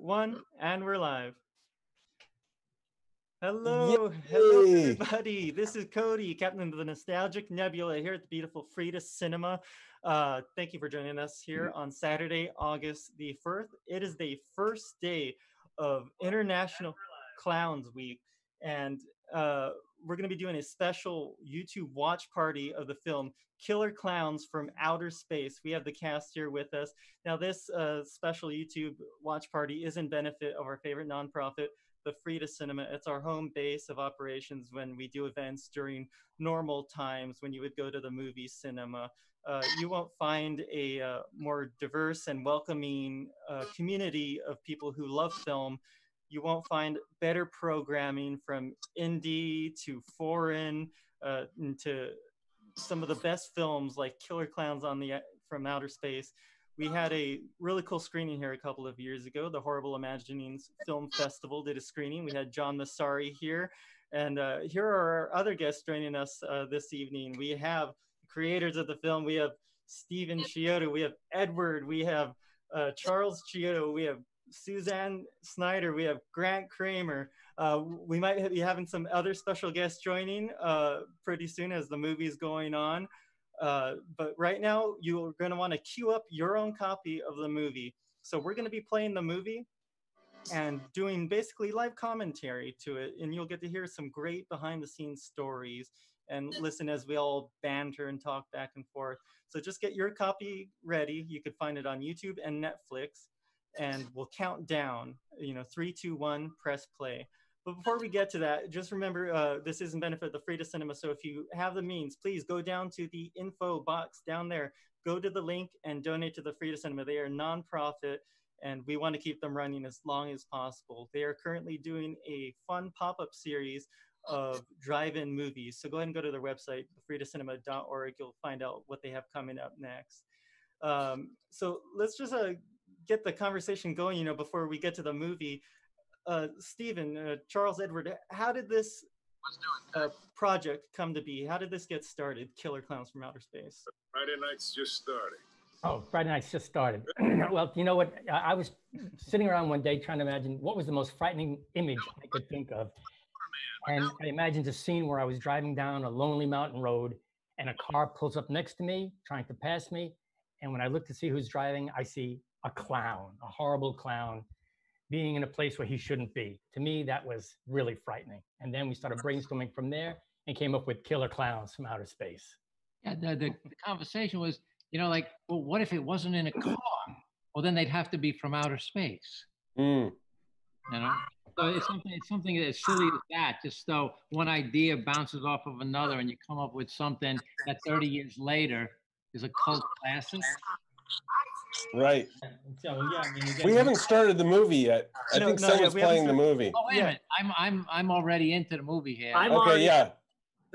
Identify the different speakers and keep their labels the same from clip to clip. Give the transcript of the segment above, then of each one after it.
Speaker 1: 1, and we're live.
Speaker 2: Yay!
Speaker 1: Hello everybody. This is Cody, captain of the nostalgic Nebula here at the beautiful Frida Cinema. Thank you for joining us here on Saturday, August the 1st. It is the first day of International Clowns Week, and we're going to be doing a special YouTube watch party of the film Killer Klowns from Outer Space. We have the cast here with us. Now, this special YouTube watch party is in benefit of our favorite nonprofit, the Frida Cinema. It's our home base of operations when we do events during normal times when you would go to the movie cinema. You won't find a more diverse and welcoming community of people who love film. You won't find better programming from indie to foreign to some of the best films like Killer Klowns from Outer Space. We had a really cool screening here a couple of years ago. The Horrible Imaginings Film Festival did a screening. We had John Massari here. And here are our other guests joining us this evening. We have creators of the film. We have Stephen Chiodo. We have Edward. We have Charles Chiodo. We have Suzanne Snyder. We have Grant Cramer. We might be having some other special guests joining pretty soon as the movie's going on. But right now, you're going to want to queue up your own copy of the movie. So we're going to be playing the movie and doing basically live commentary to it. And you'll get to hear some great behind-the-scenes stories and listen as we all banter and talk back and forth. So just get your copy ready. You could find it on YouTube and Netflix. And we'll count down, 3, 2, 1, press play. But before we get to that, just remember, this is in benefit of the Frida Cinema. So if you have the means, please go down to the info box down there, go to the link and donate to the Frida Cinema. They are nonprofit and we want to keep them running as long as possible. They are currently doing a fun pop-up series of drive-in movies. So go ahead and go to their website, fridacinema.org. You'll find out what they have coming up next. So let's just get the conversation going, before we get to the movie. Stephen, Charles, Edward, how did this project come to be? How did this get started, Killer Klowns from Outer Space?
Speaker 3: Friday night's just starting.
Speaker 4: Oh, Friday night's just started. Well, you know what? I was sitting around one day trying to imagine what was the most frightening image I could think of. And I imagined a scene where I was driving down a lonely mountain road and a car pulls up next to me, trying to pass me. And when I look to see who's driving, I see a clown, a horrible clown, being in a place where he shouldn't be. To me, that was really frightening. And then we started brainstorming from there and came up with Killer Klowns from Outer Space.
Speaker 5: Yeah, the conversation was, well, what if it wasn't in a car? Well, then they'd have to be from outer space. So it's something as silly as that, just so one idea bounces off of another and you come up with something that 30 years later is a cult classic.
Speaker 2: Right.
Speaker 4: So yeah,
Speaker 2: we haven't started the movie yet. I think someone's playing the movie.
Speaker 5: Oh, wait a minute. I'm already into the movie here.
Speaker 2: Yeah.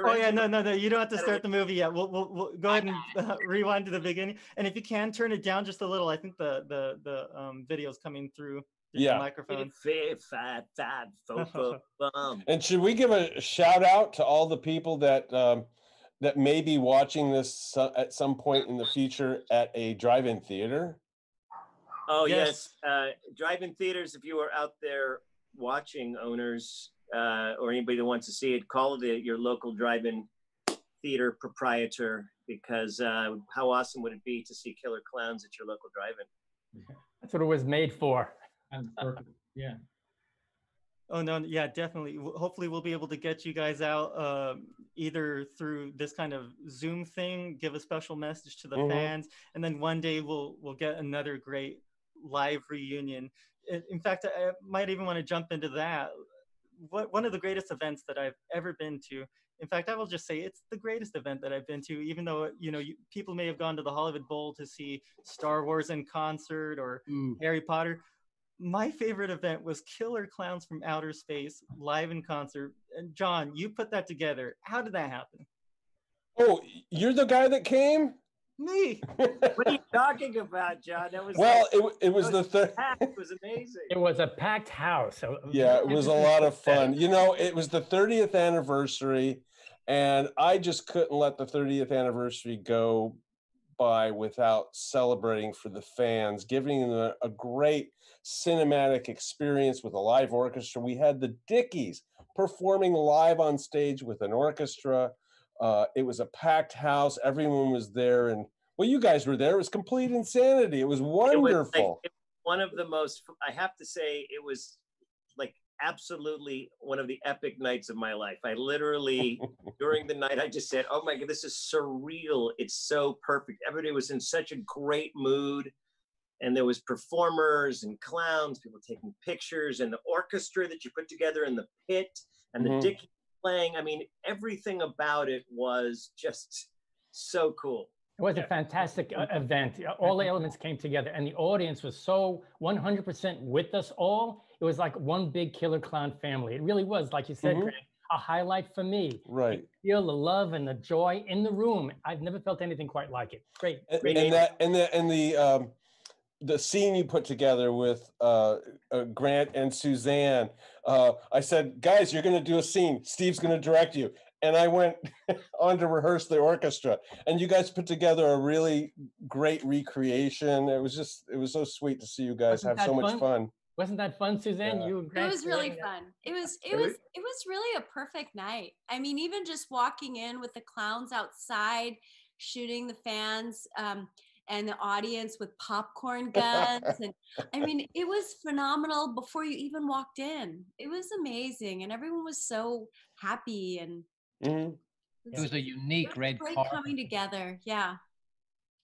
Speaker 1: Oh yeah, no, you don't have to start the movie yet. We'll go ahead and rewind to the beginning. And if you can turn it down just a little, I think the video's coming through the microphone.
Speaker 2: And should we give a shout out to all the people that that may be watching this at some point in the future at a drive-in theater?
Speaker 6: Oh, yes. Drive-in theaters, if you are out there watching, owners or anybody that wants to see it, call your local drive-in theater proprietor, because how awesome would it be to see Killer Klowns at your local drive-in?
Speaker 4: That's what it was made for. Yeah.
Speaker 1: Oh, no, yeah, definitely. Hopefully we'll be able to get you guys out either through this kind of Zoom thing, give a special message to the fans, and then one day we'll get another great live reunion. In fact, I might even want to jump into that. One of the greatest events that I've ever been to, in fact, I will just say it's the greatest event that I've been to, even though, people may have gone to the Hollywood Bowl to see Star Wars in concert or Harry Potter. My favorite event was Killer Klowns from Outer Space live in concert. And John, you put that together. How did that happen?
Speaker 2: Oh, you're the guy that came?
Speaker 1: Me.
Speaker 6: What are you talking about, John? That was
Speaker 2: it was the third.
Speaker 6: It was amazing.
Speaker 4: It was a packed house. So
Speaker 2: yeah, it was a lot of fun. It was the 30th anniversary, and I just couldn't let the 30th anniversary go by without celebrating for the fans, giving them a great cinematic experience with a live orchestra. We had the Dickies performing live on stage with an orchestra. It was a packed house. Everyone was there. And well, you guys were there. It was complete insanity. It was wonderful.
Speaker 6: It was one of the most, I have to say, it was like absolutely one of the epic nights of my life. I literally, during the night, I just said, oh my God, this is surreal. It's so perfect. Everybody was in such a great mood. And there was performers and clowns, people taking pictures, and the orchestra that you put together in the pit, and the Dickies playing. I mean, everything about it was just so cool.
Speaker 4: It was a fantastic event. All the elements came together, and the audience was so 100% with us all. It was like one big Killer Clown family. It really was, like you said, Greg, a highlight for me.
Speaker 2: Right.
Speaker 4: You feel the love and the joy in the room. I've never felt anything quite like it. Great.
Speaker 2: And the scene you put together with Grant and Suzanne. I said, guys, you're going to do a scene. Steve's going to direct you. And I went on to rehearse the orchestra, and you guys put together a really great recreation. It was so sweet to see you guys have so much fun.
Speaker 4: Wasn't that fun, Suzanne?
Speaker 2: Yeah.
Speaker 4: You and Grant?
Speaker 7: It was really fun. It was really a perfect night. I mean, even just walking in with the clowns outside, shooting the fans, and the audience with popcorn guns. And I mean, it was phenomenal before you even walked in. It was amazing. And everyone was so happy. And
Speaker 5: it was a unique red carpet
Speaker 7: coming together. Yeah.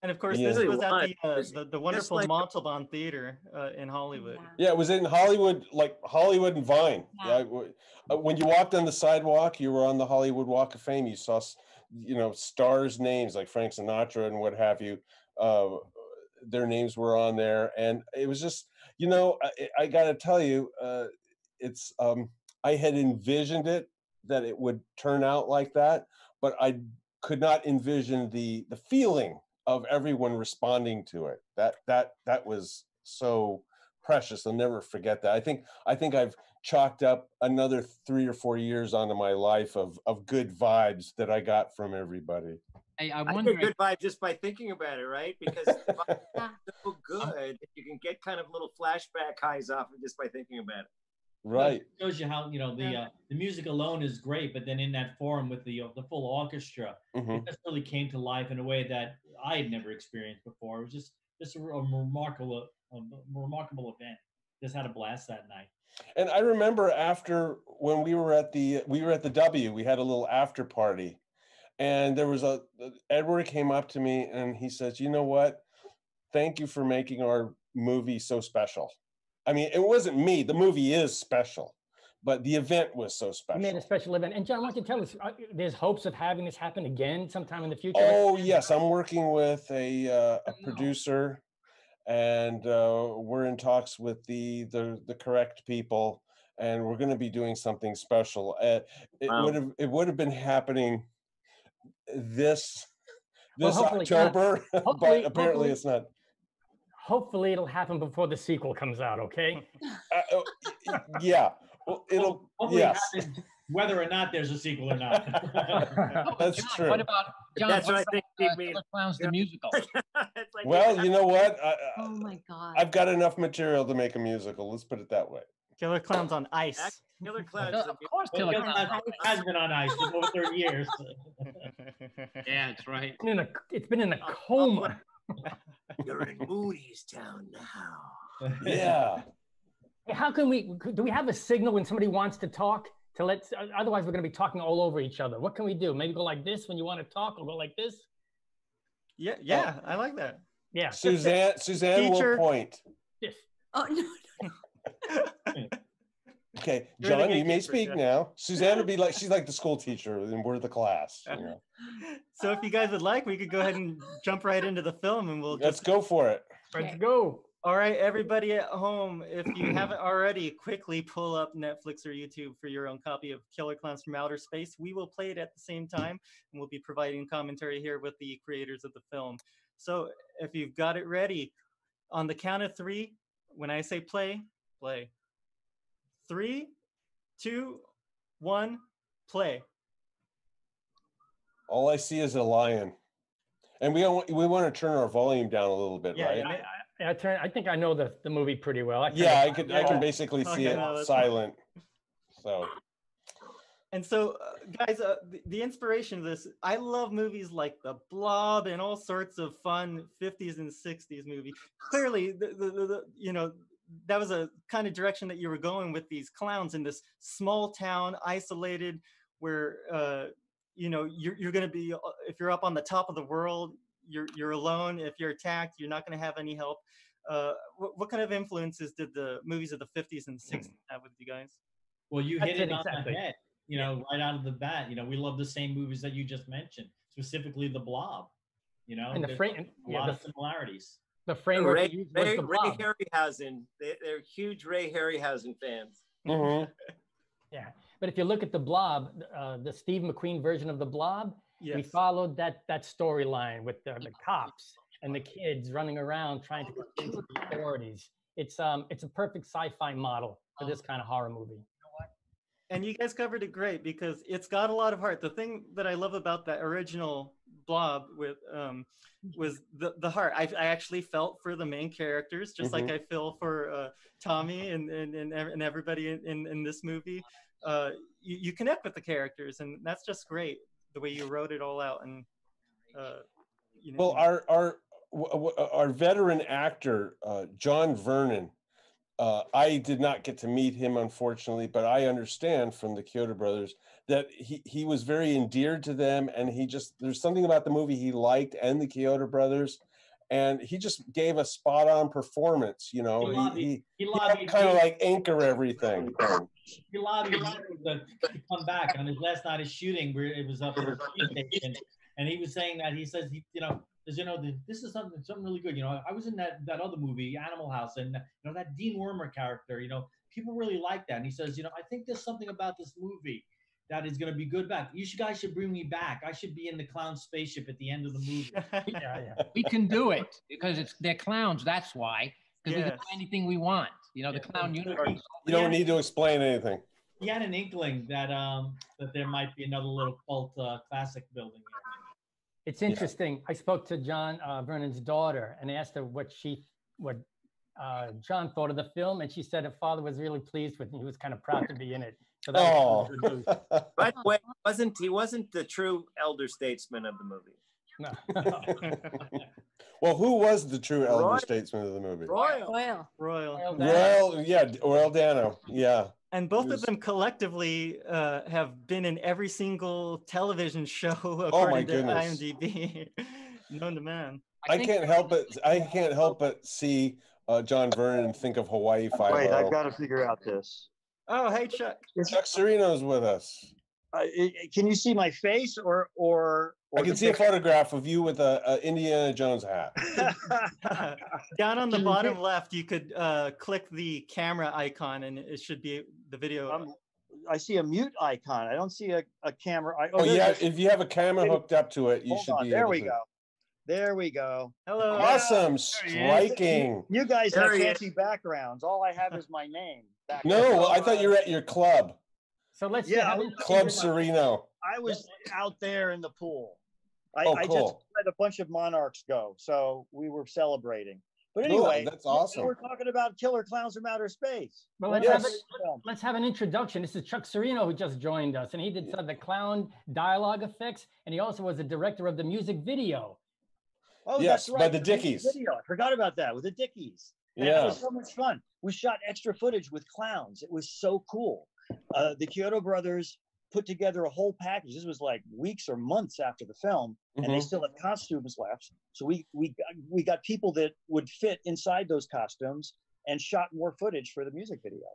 Speaker 1: And of course, this was at the wonderful Montalban Theater in Hollywood.
Speaker 2: Yeah, it was in Hollywood, like Hollywood and Vine. Yeah. When you walked on the sidewalk, you were on the Hollywood Walk of Fame. You saw, stars' names like Frank Sinatra and what have you. Their names were on there, and it was just, I got to tell you, it's I had envisioned it that it would turn out like that, but I could not envision the feeling of everyone responding to it. That was so precious. I'll never forget that. I think I've chalked up another 3 or 4 years onto my life of good vibes that I got from everybody.
Speaker 6: I wonder, good vibe just by thinking about it, right? Because the vibe is so good, you can get kind of little flashback highs off it just by thinking about it.
Speaker 2: Right.
Speaker 8: It shows you how the music alone is great, but then in that forum with the full orchestra, it just really came to life in a way that I had never experienced before. It was just a remarkable event. Just had a blast that night.
Speaker 2: And I remember after when we were at the W, we had a little after party. And there was Edward came up to me and he says, you know what? Thank you for making our movie so special. I mean, it wasn't me. The movie is special, but the event was so special.
Speaker 4: You made a special event. And John, why don't you tell us, there's hopes of having this happen again sometime in the future?
Speaker 2: Oh, yes. I'm working with a producer, and we're in talks with the correct people, and we're going to be doing something special. It would have been happening this October, but apparently it's not.
Speaker 4: Hopefully it'll happen before the sequel comes out, okay?
Speaker 2: Yeah. Well, it'll
Speaker 8: happen whether or not there's a sequel or not.
Speaker 2: That's
Speaker 5: John,
Speaker 2: true.
Speaker 5: What about John?
Speaker 6: That's
Speaker 5: what
Speaker 6: what I think.
Speaker 5: Killer Klowns the musical?
Speaker 2: Well, you know what?
Speaker 7: Oh my God.
Speaker 2: I've got enough material to make a musical. Let's put it that way.
Speaker 1: Killer Klowns on Ice.
Speaker 6: Killer Klowns.
Speaker 5: Of course, Killer Klowns
Speaker 8: has been on ice for over 30 years.
Speaker 5: Yeah, that's right.
Speaker 4: It's been in a coma.
Speaker 6: You're in Moody's Town now.
Speaker 2: Yeah.
Speaker 4: How can do we have a signal when somebody wants to talk? Otherwise we're going to be talking all over each other. What can we do? Maybe go like this when you want to talk, or go like this?
Speaker 1: Yeah, I like that.
Speaker 4: Yeah.
Speaker 2: Suzanne will point.
Speaker 4: Yes.
Speaker 7: Oh, no.
Speaker 2: Okay, John, you may speak now. Suzanne would be like, she's like the school teacher, and we're the class.
Speaker 1: So if you guys would like, we could go ahead and jump right into the film, and
Speaker 2: let's go for it.
Speaker 4: Let's go.
Speaker 1: All right, everybody at home, if you haven't already, quickly pull up Netflix or YouTube for your own copy of Killer Klowns from Outer Space. We will play it at the same time, and we'll be providing commentary here with the creators of the film. So if you've got it ready, on the count of 3, when I say play, play. 3, 2, 1, play.
Speaker 2: All I see is a lion, and we want to turn our volume down a little bit, right?
Speaker 4: I think I know the movie pretty well. I
Speaker 2: can basically see it silent. So.
Speaker 1: And so, guys, the inspiration of this, I love movies like The Blob and all sorts of fun 50s and 60s movies. Clearly, that was a kind of direction that you were going with these clowns in this small town, isolated, where you're going to be, if you're up on the top of the world, you're alone. If you're attacked, you're not going to have any help. What kind of influences did the movies of the 50s and 60s have with you guys?
Speaker 8: Well, you hit it on the head. Right out of the bat, we love the same movies that you just mentioned, specifically The Blob.
Speaker 4: And the frame,
Speaker 8: a lot of similarities.
Speaker 4: The framework
Speaker 6: Ray
Speaker 4: was The Blob.
Speaker 6: Harryhausen. They're huge Ray Harryhausen fans.
Speaker 2: Mm-hmm.
Speaker 4: Yeah, but if you look at The Blob, the Steve McQueen version of The Blob, we followed that storyline with the cops and the kids running around trying to convince the authorities. It's a perfect sci-fi model for this kind of horror movie.
Speaker 1: And you guys covered it great because it's got a lot of heart. The thing that I love about that original Blob was the heart. I actually felt for the main characters, just like I feel for Tommy and everybody in this movie. You connect with the characters, and that's just great the way you wrote it all out. And
Speaker 2: well, our veteran actor John Vernon. I did not get to meet him, unfortunately, but I understand from the Chiodo Brothers that he was very endeared to them, and there's something about the movie he liked and the Chiodo Brothers, and he just gave a spot-on performance. He kind of like anchor everything.
Speaker 8: He lobbied to come back on his last night of shooting, where it was up at the police station, and he was saying that he says this is something really good. I was in that other movie, Animal House, and that Dean Wormer character. People really like that. And he says, I think there's something about this movie that is going to be good back. You guys should bring me back. I should be in the clown spaceship at the end of the movie.
Speaker 4: Yeah.
Speaker 5: We can do it because they're clowns. That's why. Because we can do anything we want. The clown universe.
Speaker 2: You don't need to explain anything.
Speaker 8: He had an inkling that there might be another little cult classic building here.
Speaker 4: It's interesting. I spoke to John Vernon's daughter and asked her what John thought of the film, and she said her father was really pleased with it. He was kind of proud to be in it. So that was good news.
Speaker 6: By the way, he wasn't the true elder statesman of the movie.
Speaker 4: No.
Speaker 2: Well, who was the true elder statesman of the movie? Royal Dano. Yeah.
Speaker 1: And both of them collectively have been in every single television show according to IMDb. Known to man.
Speaker 2: I can't help but see John Vernon and think of Hawaii Five-0.
Speaker 9: Wait, I've got to figure out this.
Speaker 1: Oh, hey, Chuck.
Speaker 2: Chuck Sereno's with us.
Speaker 9: Can you see my face or
Speaker 2: I can see a photograph of you with a Indiana Jones hat.
Speaker 1: Down on the bottom left, you could click the camera icon, and it should be the video.
Speaker 9: I see a mute icon. I don't see a camera.
Speaker 2: If you have a camera hooked up to it, you should be.
Speaker 9: There we go. There we go.
Speaker 1: Hello.
Speaker 2: Awesome. Striking.
Speaker 9: You guys have fancy backgrounds. All I have is my name.
Speaker 2: No, I thought you were at your club.
Speaker 4: So let's
Speaker 2: Club Sereno.
Speaker 9: I was out there in the pool.
Speaker 2: Cool.
Speaker 9: I just let a bunch of monarchs go, so we were celebrating. But anyway,
Speaker 2: that's awesome.
Speaker 9: We're talking about Killer Klowns from Outer Space.
Speaker 4: Well, let's have an introduction. This is Chuck Sereno who just joined us, and he did some of the clown dialogue effects, and he also was the director of the music video.
Speaker 9: Oh,
Speaker 2: yes,
Speaker 9: that's right.
Speaker 2: By the Dickies.
Speaker 9: Video. I forgot about that, with the Dickies.
Speaker 2: Yeah.
Speaker 9: It was so much fun. We shot extra footage with clowns. It was so cool. The Chiodo Brothers put together a whole package. This was like weeks or months after the film, and they still had costumes left. So we got people that would fit inside those costumes and shot more footage for the music video.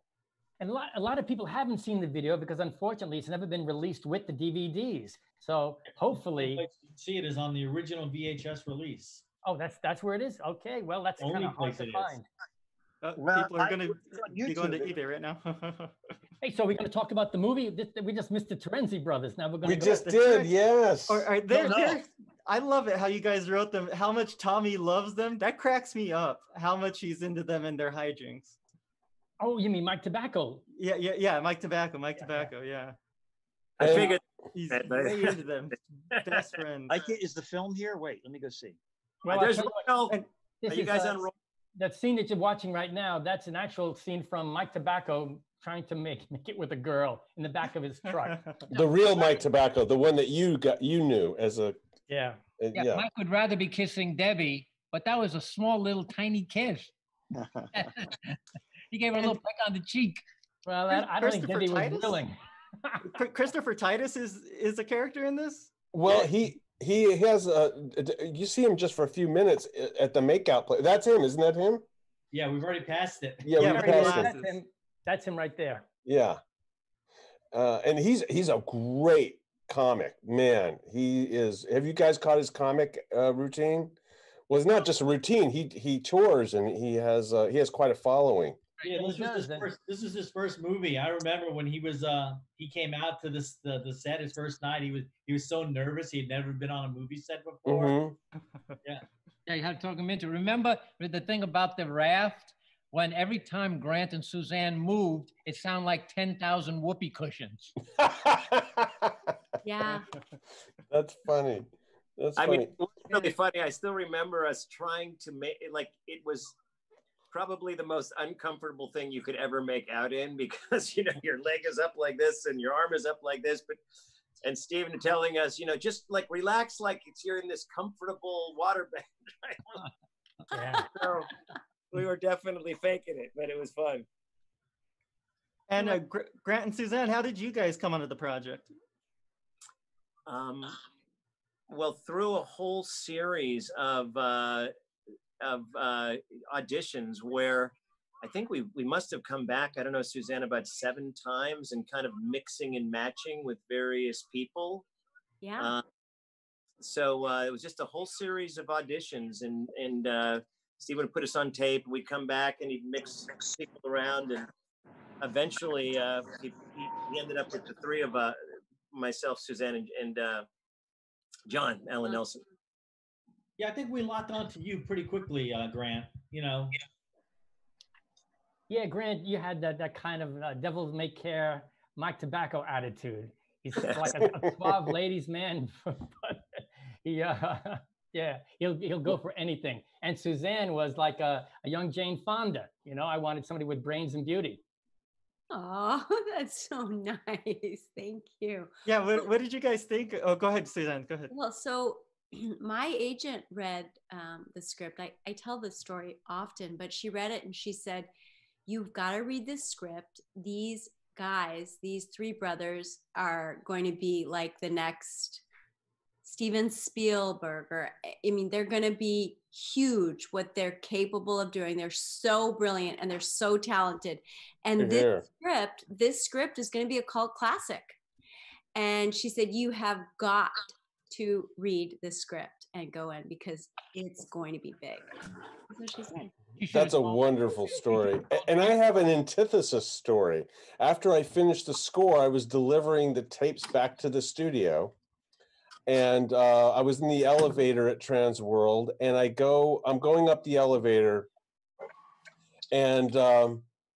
Speaker 4: And a lot of people haven't seen the video because unfortunately it's never been released with the DVDs. So hopefully
Speaker 8: see it is on the original VHS release.
Speaker 4: Oh, that's where it is. Okay, well that's kind of hard to find.
Speaker 1: People are going to be going to eBay right now.
Speaker 4: Hey, so we're going to talk about the movie. We just missed the Torenzi brothers. Now we're going to.
Speaker 2: We just did, yes.
Speaker 1: I love it how you guys wrote them. How much Tommy loves them. That cracks me up. How much he's into them and their hijinks.
Speaker 4: Oh, you mean Mike Tobacco?
Speaker 1: Yeah. Mike Tobacco. Yeah.
Speaker 6: I figured
Speaker 1: he's way into them. Best friends.
Speaker 9: Is the film here? Wait, let me go see.
Speaker 6: Well, there's Royal. Are you guys on Royal?
Speaker 4: that scene that you're watching right now, that's an actual scene from Mike Tobacco trying to make it with a girl in the back of his truck.
Speaker 2: The real Mike Tobacco, the one that you knew as a
Speaker 4: Yeah.
Speaker 5: Yeah, Mike would rather be kissing Debbie, but that was a small little tiny kiss. He gave her a little peck on the cheek.
Speaker 4: Well, I don't think Debbie was willing.
Speaker 1: Christopher Titus is a character in this.
Speaker 2: Well, he has you see him just for a few minutes at the makeout play. That's him, isn't that him?
Speaker 8: Yeah, we've already passed it.
Speaker 2: Yeah, we passed
Speaker 4: him. That's him right there.
Speaker 2: Yeah, and he's a great comic, man. He is. Have you guys caught his comic routine? Well, it's not just a routine. He tours and he has quite a following.
Speaker 8: Yeah, this was his first movie. I remember when he came out to the set his first night. He was so nervous. He had never been on a movie set before.
Speaker 2: Mm-hmm.
Speaker 5: Yeah, you had to talk him into it. Remember the thing about the raft? When every time Grant and Suzanne moved, it sounded like 10,000 whoopee cushions.
Speaker 7: Yeah.
Speaker 2: That's funny. That's funny.
Speaker 6: I mean, it was really funny. I still remember us trying to make it, like, it was probably the most uncomfortable thing you could ever make out in, because, you know, your leg is up like this and your arm is up like this, and Stephen telling us, you know, just like relax, like you're in this comfortable waterbed. Right?
Speaker 4: Yeah.
Speaker 6: So we were definitely faking it, but it was fun.
Speaker 1: And Grant and Suzanne, how did you guys come onto the project?
Speaker 6: Well, through a whole series of auditions where I think we must have come back, I don't know, Suzanne, about 7 times, and kind of mixing and matching with various people.
Speaker 7: Yeah.
Speaker 6: So it was just a whole series of auditions, and Steve would put us on tape. We'd come back and he'd mix people around, and eventually he ended up with the 3 of myself, Suzanne, and John Allen Nelson.
Speaker 8: Yeah, I think we locked onto you pretty quickly, Grant. You know.
Speaker 4: Yeah, Grant, you had that kind of devil may care Mike Tobacco attitude. He's like a suave ladies' man, but he'll go for anything. And Suzanne was like a young Jane Fonda. You know, I wanted somebody with brains and beauty.
Speaker 7: Oh, that's so nice. Thank you.
Speaker 1: Yeah, what did you guys think? Oh, go ahead, Suzanne. Go ahead.
Speaker 7: Well, so my agent read the script. I tell this story often, but she read it and she said, "You've got to read this script. These guys, these 3 brothers, are going to be like the next Steven Spielberg, or I mean, they're going to be huge. What they're capable of doing. They're so brilliant and they're so talented. And this script is going to be a cult classic." And she said, "You have got to read the script and go in, because it's going to be big." That's what she said.
Speaker 2: That's a wonderful story. And I have an antithesis story. After I finished the score, I was delivering the tapes back to the studio. And I was in the elevator at Trans World, and I'm going up the elevator, and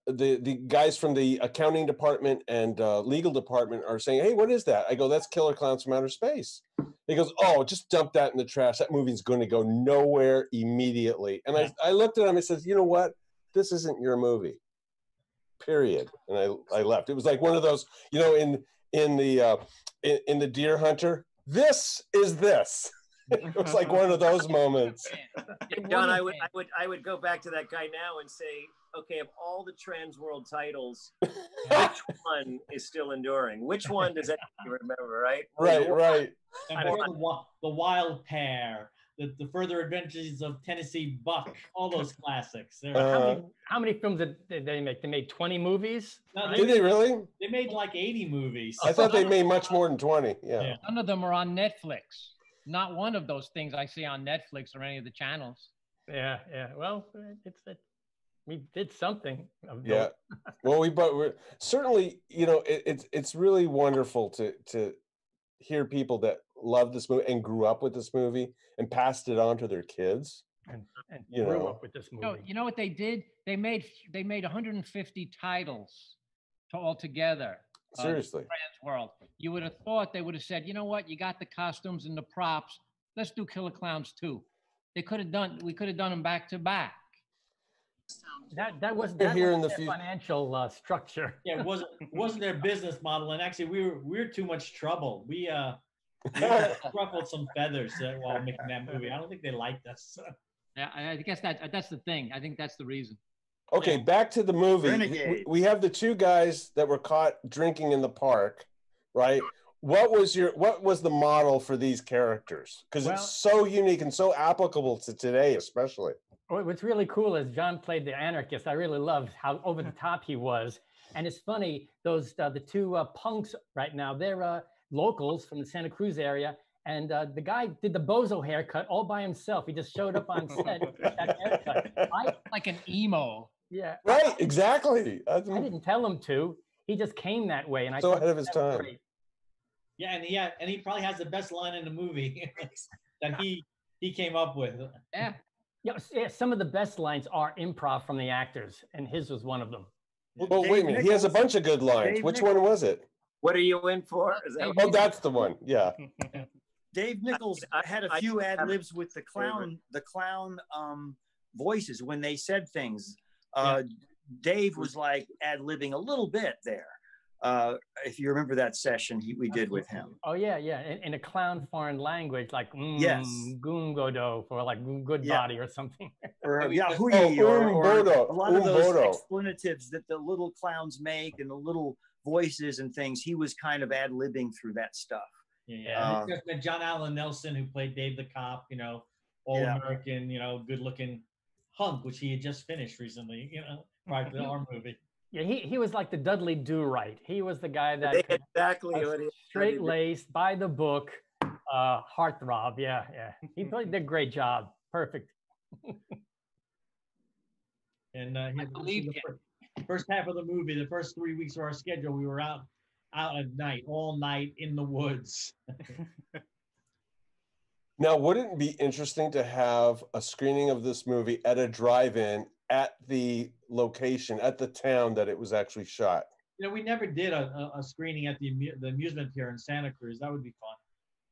Speaker 2: the guys from the accounting department and legal department are saying, "Hey, what is that?" I go, "That's Killer Klowns from Outer Space." He goes, "Oh, just dump that in the trash. That movie's going to go nowhere immediately." And I looked at him and said, "You know what? This isn't your movie. Period." And I left. It was like one of those, you know, in the Deer Hunter. This is this. It was like one of those moments.
Speaker 6: John, I would go back to that guy now and say, okay, of all the Trans World titles, which one is still enduring? Which one does anyone remember, right?
Speaker 2: Right.
Speaker 8: The Wild Pair, the Further Adventures of Tennessee Buck, all those classics.
Speaker 4: How many films did they make? They made 20 movies?
Speaker 8: No,
Speaker 2: did they really?
Speaker 8: They made like 80 movies.
Speaker 2: I thought they made much more than 20. Yeah.
Speaker 5: None of them are on Netflix. Not one of those things I see on Netflix or any of the channels.
Speaker 4: Yeah. Well, we did something.
Speaker 2: Yeah. Well, we're certainly, you know, it's really wonderful to hear people that love this movie and grew up with this movie and passed it on to their kids.
Speaker 4: And
Speaker 2: you
Speaker 4: grew
Speaker 2: know
Speaker 4: up with this movie.
Speaker 5: You know what they did? They made 150 titles all together.
Speaker 2: Seriously.
Speaker 5: Trans World. You would have thought they would have said, "You know what? You got the costumes and the props. Let's do Killer Klowns 2." We could have done them back to back.
Speaker 4: That was
Speaker 2: here in the
Speaker 4: their financial structure.
Speaker 8: Yeah, it wasn't their business model, and actually we were too much trouble. We ruffled some feathers while making that movie. I don't think they liked us.
Speaker 5: Yeah, I guess that's the thing. I think that's the reason.
Speaker 2: Okay, back to the movie. We have the two guys that were caught drinking in the park, right? What was the model for these characters? Because it's so unique and so applicable to today, especially.
Speaker 4: What's really cool is John played the anarchist. I really loved how over the top he was. And it's funny, those the two punks right now, they're locals from the Santa Cruz area. And the guy did the bozo haircut all by himself. He just showed up on set with that haircut.
Speaker 5: Like an emo.
Speaker 4: Yeah.
Speaker 2: Right, exactly.
Speaker 4: I didn't tell him to. He just came that way. And
Speaker 2: so ahead of his time.
Speaker 4: Great.
Speaker 8: Yeah, and he probably has the best line in the movie that he came up with.
Speaker 5: Yeah.
Speaker 4: Yeah, some of the best lines are improv from the actors, and his was one of them.
Speaker 2: Well, wait a minute. He has a bunch of good lines. Which one was it?
Speaker 6: What are you in for?
Speaker 2: That's the one. Yeah.
Speaker 9: Dave Nichols had a few ad libs with the clown voices when they said things. Dave was like ad libbing a little bit there. If you remember that session we did with him.
Speaker 4: Oh yeah, in a clown foreign language, like
Speaker 9: yes,
Speaker 4: gungodo for like good body or something.
Speaker 9: Or yahui or a lot of those expletives that the little clowns make and the little voices and things. He was kind of ad libbing through that stuff.
Speaker 8: Yeah, John Allen Nelson, who played Dave the cop, all American, good looking hunk, which he had just finished recently, prior to our movie.
Speaker 4: Yeah, he was like the Dudley Do-Right. He was the guy that
Speaker 6: exactly
Speaker 4: straight-laced, by the book, heartthrob. Yeah. He did a great job. Perfect.
Speaker 8: And I believe the first half of the movie, the first 3 weeks of our schedule, we were out at night, all night in the woods.
Speaker 2: Now, wouldn't it be interesting to have a screening of this movie at a drive-in at the location, at the town that it was actually shot?
Speaker 8: We never did a screening at the amusement pier in Santa Cruz. That would be fun.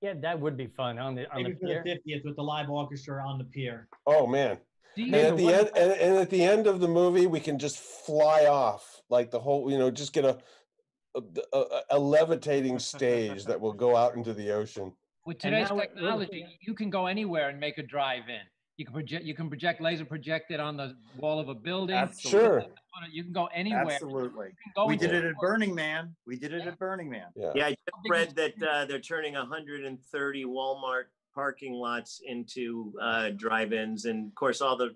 Speaker 4: Yeah, that would be fun
Speaker 8: maybe for the 50th with the live orchestra on the pier.
Speaker 2: Oh man! And at the end of the movie, we can just fly off like the whole. Just get a levitating stage that will go out into the ocean.
Speaker 5: With today's technology, you can go anywhere and make a drive-in. You can project laser project it on the wall of a building.
Speaker 9: Absolutely.
Speaker 2: Sure.
Speaker 5: You can go anywhere.
Speaker 9: Absolutely. We did it at Burning Man.
Speaker 6: Yeah, I just read that they're turning 130 Walmart parking lots into drive-ins, and of course, all the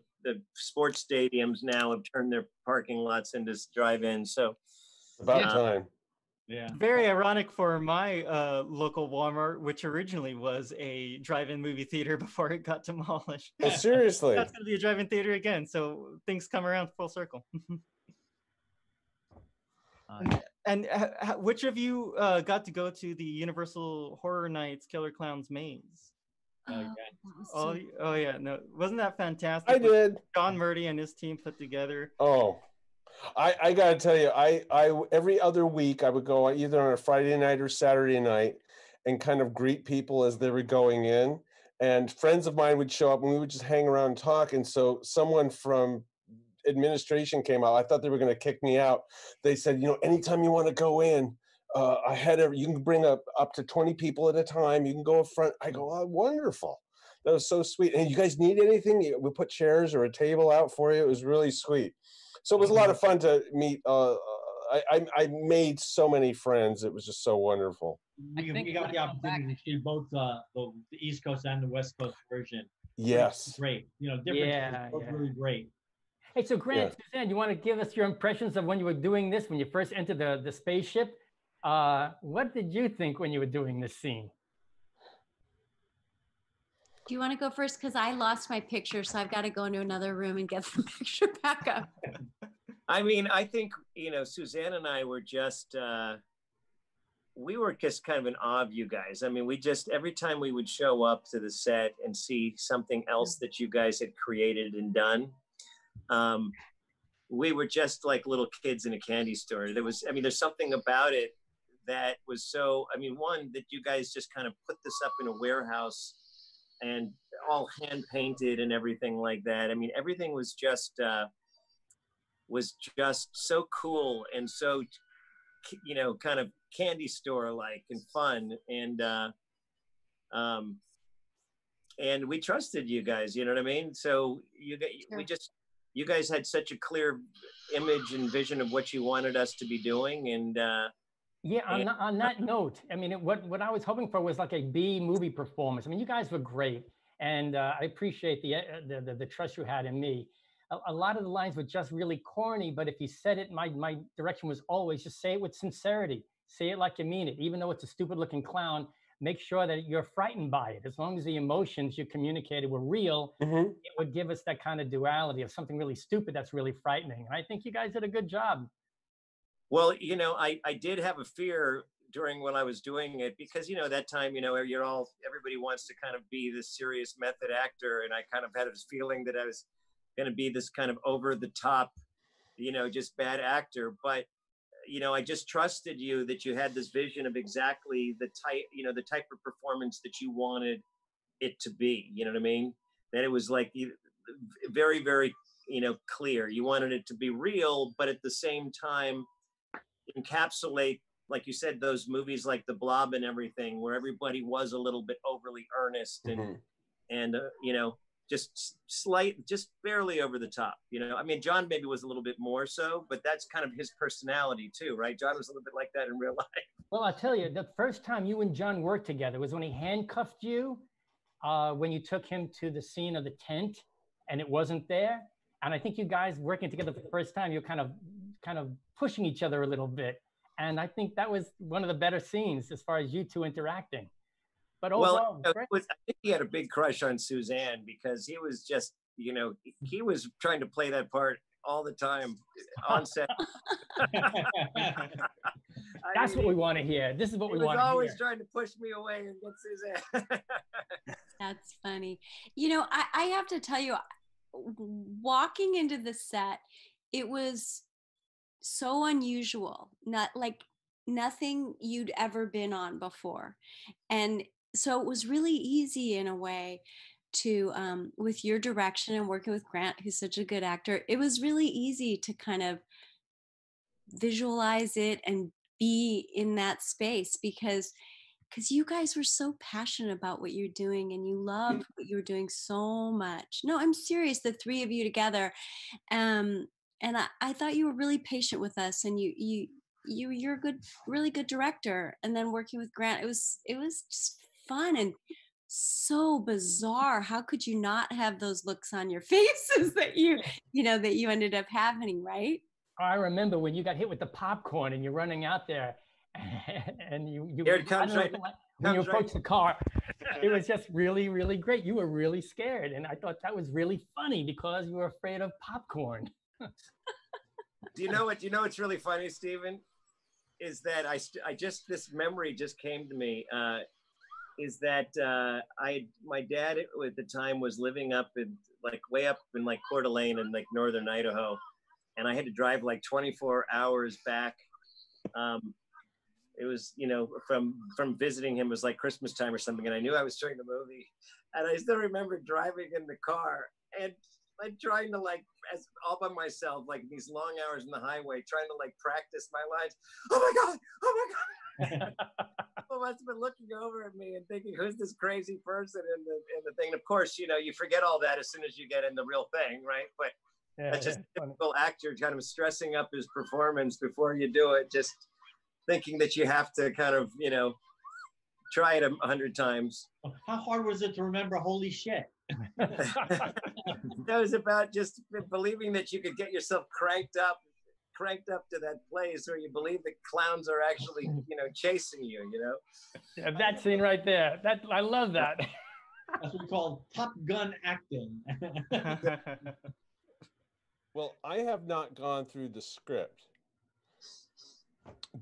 Speaker 6: sports stadiums now have turned their parking lots into drive-ins. So
Speaker 2: about time.
Speaker 8: Yeah.
Speaker 1: Very ironic for my local Walmart, which originally was a drive-in movie theater before it got demolished.
Speaker 2: Oh, seriously?
Speaker 1: That's going to be a drive-in theater again. So things come around full circle. And which of you got to go to the Universal Horror Nights Killer Klowns maze? Oh yeah, no, wasn't that fantastic?
Speaker 2: I did.
Speaker 1: John Murdy and his team put together.
Speaker 2: Oh. I gotta tell you, I every other week I would go either on a Friday night or Saturday night and kind of greet people as they were going in. And friends of mine would show up and we would just hang around and talk. And so someone from administration came out. I thought they were going to kick me out. They said, anytime you want to go in, you can bring up to 20 people at a time. You can go up front. I go, oh, wonderful. That was so sweet. And you guys need anything? We put chairs or a table out for you. It was really sweet. So it was a lot of fun to meet. I made so many friends. It was just so wonderful.
Speaker 8: We got the opportunity to see both the East Coast and the West Coast version.
Speaker 2: Yes.
Speaker 8: Great. Different. Both really great.
Speaker 4: Hey, so Grant, Suzanne, you want to give us your impressions of when you were doing this, when you first entered the spaceship? What did you think when you were doing this scene?
Speaker 7: Do you want to go first? Because I lost my picture, so I've got to go into another room and get the picture back up.
Speaker 6: I mean, I think, Suzanne and I were just, we were just kind of in awe of you guys. I mean, every time we would show up to the set and see something else that you guys had created and done, we were just like little kids in a candy store. There's something about it that was so, one, that you guys just kind of put this up in a warehouse and all hand painted and everything like that. Everything was just was just so cool and so, you know, kind of candy store like and fun. And we trusted you guys, you know what I mean? So you guys had such a clear image and vision of what you wanted us to be doing. And
Speaker 4: yeah, on that note, I mean, what I was hoping for was like a B movie performance. I mean, you guys were great, and I appreciate the trust you had in me. A lot of the lines were just really corny, but if you said it, my direction was always just say it with sincerity. Say it like you mean it, even though it's a stupid-looking clown. Make sure that you're frightened by it. As long as the emotions you communicated were real, it would give us that kind of duality of something really stupid that's really frightening. And I think you guys did a good job.
Speaker 6: Well, you know, I did have a fear during when I was doing it because, you know, that time, you know, everybody wants to kind of be this serious method actor. And I kind of had this feeling that I was going to be this kind of over the top, you know, just bad actor. But you know, I just trusted you that you had this vision of exactly the type of performance that you wanted it to be. You know what I mean? That it was like very, very, you know, clear. You wanted it to be real, but at the same time, encapsulate, like you said, those movies like The Blob and everything, where everybody was a little bit overly earnest and you know, just barely over the top, you know. I mean, John maybe was a little bit more so, but that's kind of his personality too, right? John was a little bit like that in real life.
Speaker 4: Well, I'll tell you, the first time you and John worked together was when he handcuffed you, when you took him to the scene of the tent and it wasn't there. And I think you guys working together for the first time, you're kind of pushing each other a little bit. And I think that was one of the better scenes as far as you two interacting. But overall,
Speaker 6: I think he had a big crush on Suzanne because he was just, you know, he was trying to play that part all the time on set.
Speaker 4: That's what we want to hear. This is what we want to hear.
Speaker 6: He was always trying to push me away and get Suzanne.
Speaker 7: That's funny. You know, I have to tell you, walking into the set, it was so unusual. Not like nothing you'd ever been on before. And so it was really easy in a way to, with your direction and working with Grant, who's such a good actor, it was really easy to kind of visualize it and be in that space because you guys were so passionate about what you're doing and you loved what you were doing so much. No, I'm serious, the three of you together. And I thought you were really patient with us, and you're a good, really good director. And then working with Grant, it was just fun and so bizarre. How could you not have those looks on your faces that you ended up having, right?
Speaker 4: I remember when you got hit with the popcorn and you're running out there and
Speaker 6: Here it comes
Speaker 4: when you approach the car, it was just really, really great. You were really scared. And I thought that was really funny because you were afraid of popcorn.
Speaker 6: Do you know what's really funny, Stephen? Is that this memory just came to me. Is that my dad at the time was living up in way up in Coeur d'Alene in northern Idaho, and I had to drive 24 hours back. It was, from visiting him, it was Christmas time or something, and I knew I was showing the movie, and I still remember driving in the car and trying to as all by myself, these long hours in the highway, trying to practice my lines. Oh my God. People must have been looking over at me and thinking, who's this crazy person in the thing? And of course, you forget all that as soon as you get in the real thing, right? But that's just a typical actor kind of stressing up his performance before you do it, just thinking that you have to kind of, try it 100 times.
Speaker 8: How hard was it to remember holy shit?
Speaker 6: That was about just believing that you could get yourself cranked up to that place where you believe that clowns are actually, chasing you,
Speaker 4: Yeah, that scene right there. I love that.
Speaker 8: That's what we call Top Gun acting.
Speaker 2: Well, I have not gone through the script,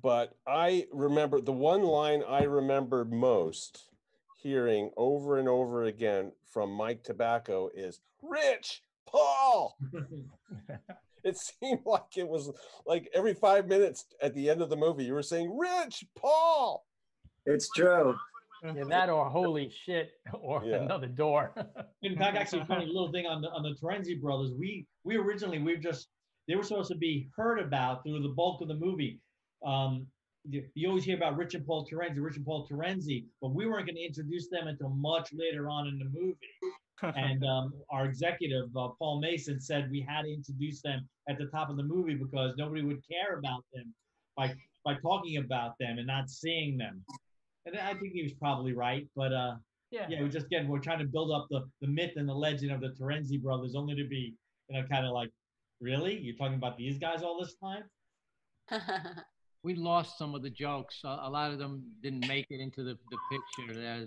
Speaker 2: but I remember the one line I remember most hearing over and over again from Mike Tobacco is Rich Paul. It seemed like it was every 5 minutes at the end of the movie you were saying Rich Paul.
Speaker 6: It's true.
Speaker 4: Yeah, that or holy shit or another door.
Speaker 8: In fact, actually, funny little thing on the Torenzi brothers, we originally just they were supposed to be heard about through the bulk of the movie. You always hear about Rich and Paul Torenzi, but we weren't going to introduce them until much later on in the movie. And our executive, Paul Mason, said we had to introduce them at the top of the movie because nobody would care about them by talking about them and not seeing them. And I think he was probably right, but yeah, we're trying to build up the myth and the legend of the Torenzi brothers, only to be, kind of like, really? You're talking about these guys all this time?
Speaker 5: We lost some of the jokes. A lot of them didn't make it into the picture.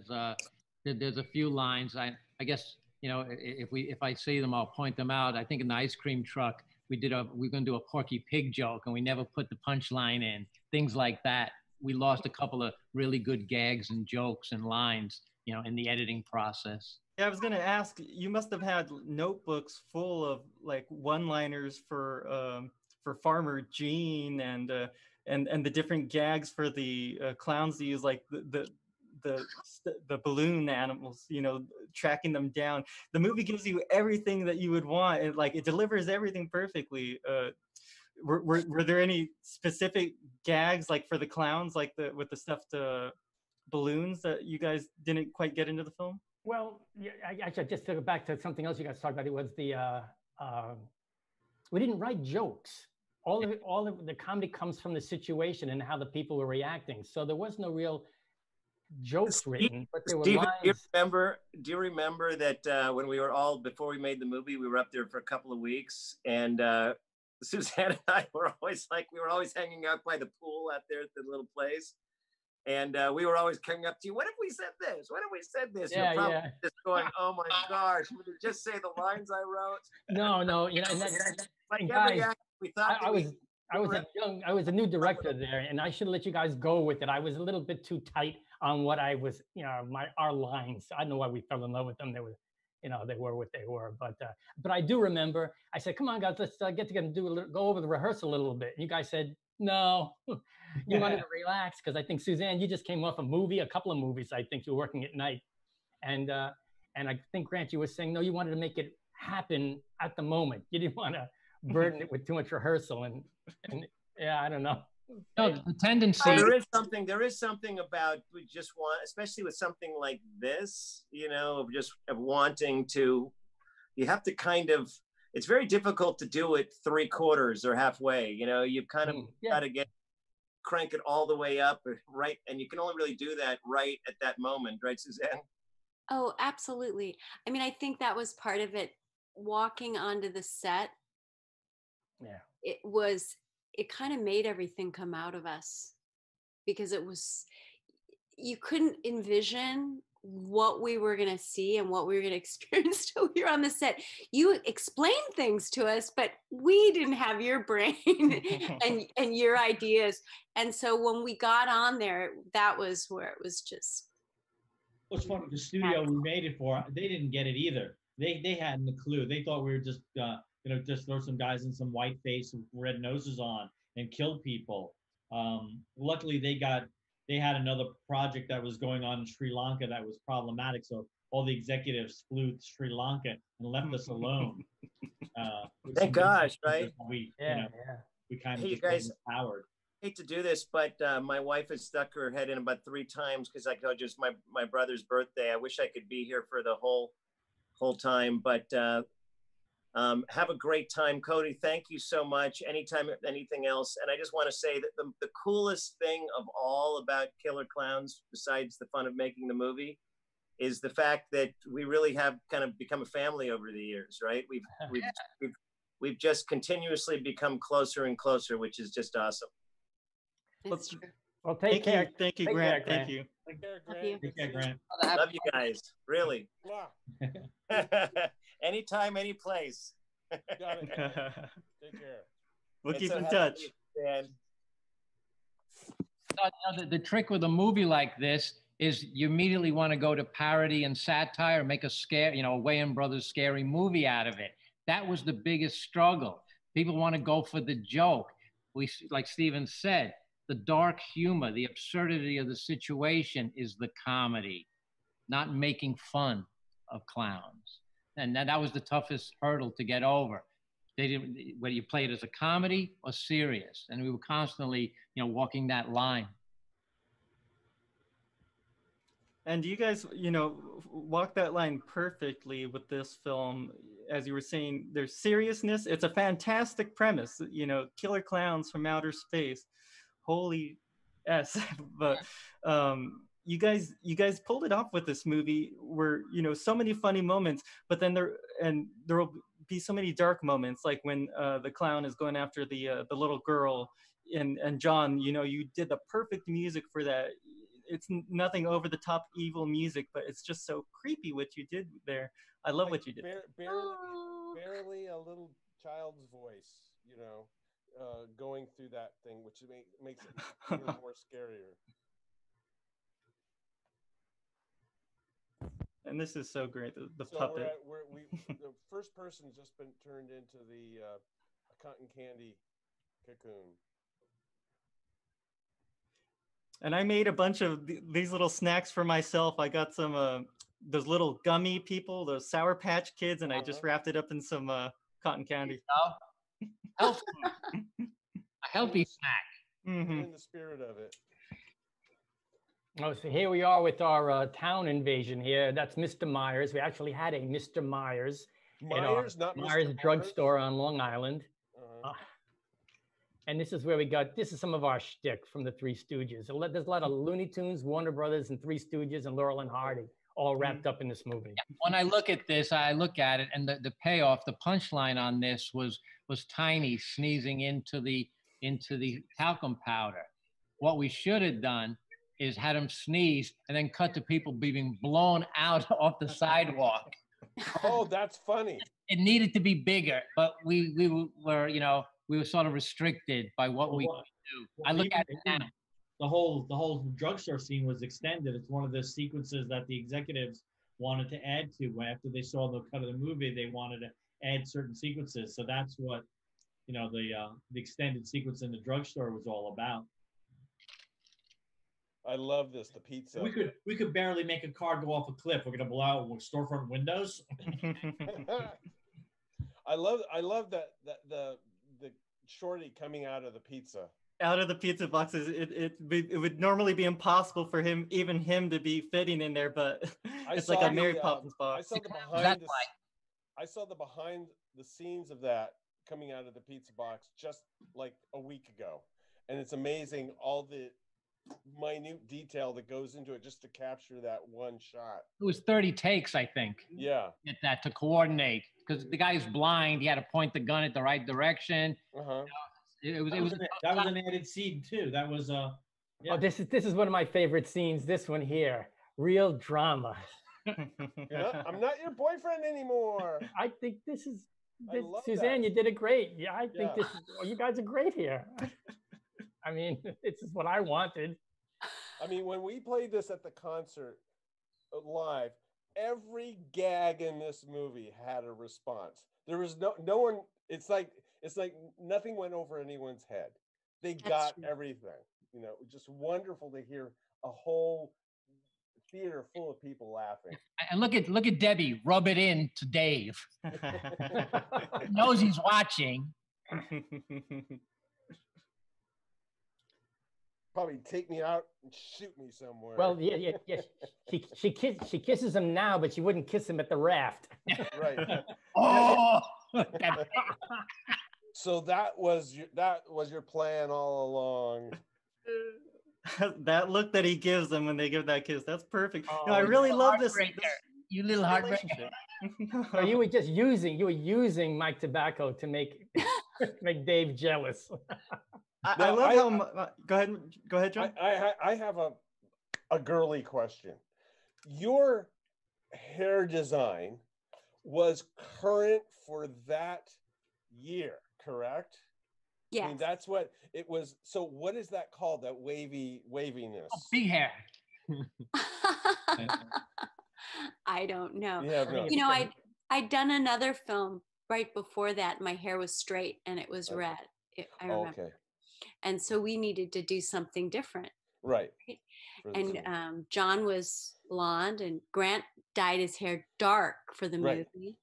Speaker 5: There's a few lines. I guess, if I see them, I'll point them out. I think in the ice cream truck, we're going to do a Porky Pig joke, and we never put the punchline in. Things like that. We lost a couple of really good gags and jokes and lines, in the editing process.
Speaker 1: Yeah, I was going to ask, you must have had notebooks full of like one-liners for Farmer Gene and the different gags for the clowns to use, like the balloon animals, tracking them down. The movie gives you everything that you would want. It delivers everything perfectly. Were there any specific gags like for the clowns, like with the stuffed balloons that you guys didn't quite get into the film?
Speaker 4: Well, yeah, actually, just to go back to something else you guys talked about, it was we didn't write jokes. All of the comedy comes from the situation and how the people were reacting. So there was no real jokes written, but there were
Speaker 6: Stephen,
Speaker 4: lines.
Speaker 6: Do you remember that when we were before we made the movie, we were up there for a couple of weeks, and Suzanne and I were always hanging out by the pool out there at the little place. And we were always coming up to you. What if we said this? What if we said this?
Speaker 4: Yeah,
Speaker 6: You're probably just going, "Oh my gosh, would you just say the lines I wrote?"
Speaker 4: No,
Speaker 6: Like
Speaker 4: guys,
Speaker 6: every act we thought
Speaker 4: I was a new director there, and I should let you guys go with it. I was a little bit too tight on what I was, our lines. I don't know why we fell in love with them. They were, they were what they were. But I do remember. I said, "Come on, guys, let's get together and go over the rehearsal a little bit." And you guys said, "No." You wanted to relax because I think, Suzanne, you just came off a couple of movies. I think you were working at night, and I think, Grant, you were saying, no, you wanted to make it happen at the moment. You didn't want to burden it with too much rehearsal, and yeah, I don't know.
Speaker 5: No, the tendency.
Speaker 6: There is something about we just want, especially with something like this, of wanting to. You have to kind of. It's very difficult to do it 3/4 or halfway. You've kind of got to crank it all the way up, right? And you can only really do that right at that moment, right, Suzanne?
Speaker 7: Oh, absolutely. I mean, I think that was part of it. Walking onto the set, it kind of made everything come out of us, because you couldn't envision what we were going to see and what we were going to experience till we were on the set. You explained things to us, but we didn't have your brain and your ideas. And so when we got on there, that was where it was just.
Speaker 8: What's funny, the studio we made it for, they didn't get it either. They hadn't a clue. They thought we were just, just throw some guys in some white face with red noses on and kill people. Luckily, they had another project that was going on in Sri Lanka that was problematic. So all the executives flew to Sri Lanka and left us alone.
Speaker 6: Thank gosh, right?
Speaker 8: We kind of
Speaker 6: you guys, empowered. I hate to do this, but my wife has stuck her head in about 3 times because I told you it's my brother's birthday. I wish I could be here for the whole time, but have a great time. Cody, thank you so much. Anytime, anything else. And I just want to say that the coolest thing of all about Killer Klowns, besides the fun of making the movie, is the fact that we really have kind of become a family over the years, right? We've just continuously become closer and closer, which is just awesome.
Speaker 7: It's true.
Speaker 4: Well, take care.
Speaker 1: Thank you, Grant. Thank you.
Speaker 2: Take care,
Speaker 8: Take care, Grant.
Speaker 6: Love you guys, really. Anytime, any place.
Speaker 2: Got it. Take care.
Speaker 1: We'll keep in touch.
Speaker 5: The trick with a movie like this is you immediately want to go to parody and satire, make a Wayans Brothers scary movie out of it. That was the biggest struggle. People want to go for the joke. Like Stephen said, the dark humor, the absurdity of the situation is the comedy, not making fun of clowns. And that was the toughest hurdle to get over. They didn't, whether you play it as a comedy or serious. And we were constantly, walking that line.
Speaker 1: And you guys, walk that line perfectly with this film. As you were saying, there's seriousness. It's a fantastic premise, Killer Klowns from outer space. Holy S. But you guys pulled it off with this movie where, so many funny moments, but then there will be so many dark moments, like when the clown is going after the little girl, and John, you did the perfect music for that. It's nothing over the top evil music, but it's just so creepy what you did there. I love what you did.
Speaker 2: Barely a little child's voice, going through that thing, which makes it even more scarier.
Speaker 1: And this is so great. The
Speaker 2: so
Speaker 1: puppet.
Speaker 2: The first person has just been turned into the cotton candy cocoon.
Speaker 1: And I made a bunch of these little snacks for myself. I got some those little gummy people, those Sour Patch Kids, and I just wrapped it up in some cotton candy.
Speaker 5: A healthy snack.
Speaker 1: Mm-hmm.
Speaker 2: In the spirit of it.
Speaker 4: Oh, so here we are with our town invasion here. That's Mr. Myers. We actually had a Mr. Myers.
Speaker 2: Myers, not
Speaker 4: Myers
Speaker 2: Mr.
Speaker 4: drugstore on Long Island. And this is where this is some of our shtick from the Three Stooges. There's a lot of Looney Tunes, Warner Brothers, and Three Stooges, and Laurel and Hardy all wrapped up in this movie.
Speaker 5: Yeah, when I look at this, I look at it, and the payoff, the punchline on this was Tiny sneezing into the talcum powder. What we should have done is had him sneeze and then cut to people being blown out off the sidewalk.
Speaker 2: Oh, that's funny.
Speaker 5: It needed to be bigger, but we were, we were sort of restricted by what we could do. I look at it now.
Speaker 8: The whole drugstore scene was extended. It's one of the sequences that the executives wanted to add to. After they saw the cut of the movie, they wanted to add certain sequences. So that's what, the extended sequence in the drugstore was all about.
Speaker 2: I love this. The pizza.
Speaker 8: We could barely make a car go off a cliff. We're gonna blow out storefront windows.
Speaker 2: I love that the shorty coming out of the pizza.
Speaker 1: Out of the pizza boxes, it would normally be impossible for him to be fitting in there, but it's like a Mary Poppins box.
Speaker 2: I saw the behind the scenes of that coming out of the pizza box just like a week ago, and it's amazing all the minute detail that goes into it just to capture that one shot.
Speaker 5: It was 30 takes, I think.
Speaker 2: Yeah.
Speaker 5: Get that to coordinate, because the guy's blind. He had to point the gun at the right direction. That was
Speaker 8: an added scene too. That was
Speaker 4: Oh, this is one of my favorite scenes. This one here, real drama.
Speaker 2: Yeah, I'm not your boyfriend anymore.
Speaker 4: I think this is Suzanne. You did it great. Yeah, I think this is. Oh, you guys are great here. I mean, this is what I wanted.
Speaker 2: I mean, when we played this at the concert live, every gag in this movie had a response. There was no one. It's like nothing went over anyone's head. They got everything. Just wonderful to hear a whole theater full of people laughing.
Speaker 5: And look at Debbie rub it in to Dave. He knows he's watching.
Speaker 2: Probably take me out and shoot me somewhere.
Speaker 4: Well, yeah. She kisses him now, but she wouldn't kiss him at the raft.
Speaker 2: Right.
Speaker 5: Oh.
Speaker 2: So that was your plan all along.
Speaker 1: That look that he gives them when they give that kiss, that's perfect.
Speaker 5: Oh,
Speaker 1: I really love this.
Speaker 5: You little heartbreaker.
Speaker 4: So you were using Mike Tobacco to make Dave jealous.
Speaker 1: I love how. Go ahead, John.
Speaker 2: I have a girly question. Your hair design was current for that year, correct?
Speaker 7: Yeah.
Speaker 2: I mean, that's what it was. So what is that called? That waviness?
Speaker 5: Oh, big hair.
Speaker 7: I don't know.
Speaker 2: Yeah,
Speaker 7: I'd done another film right before that. My hair was straight and it was red. I remember.
Speaker 2: Okay.
Speaker 7: And so we needed to do something different.
Speaker 2: Right.
Speaker 7: And John was blonde and Grant dyed his hair dark for the movie.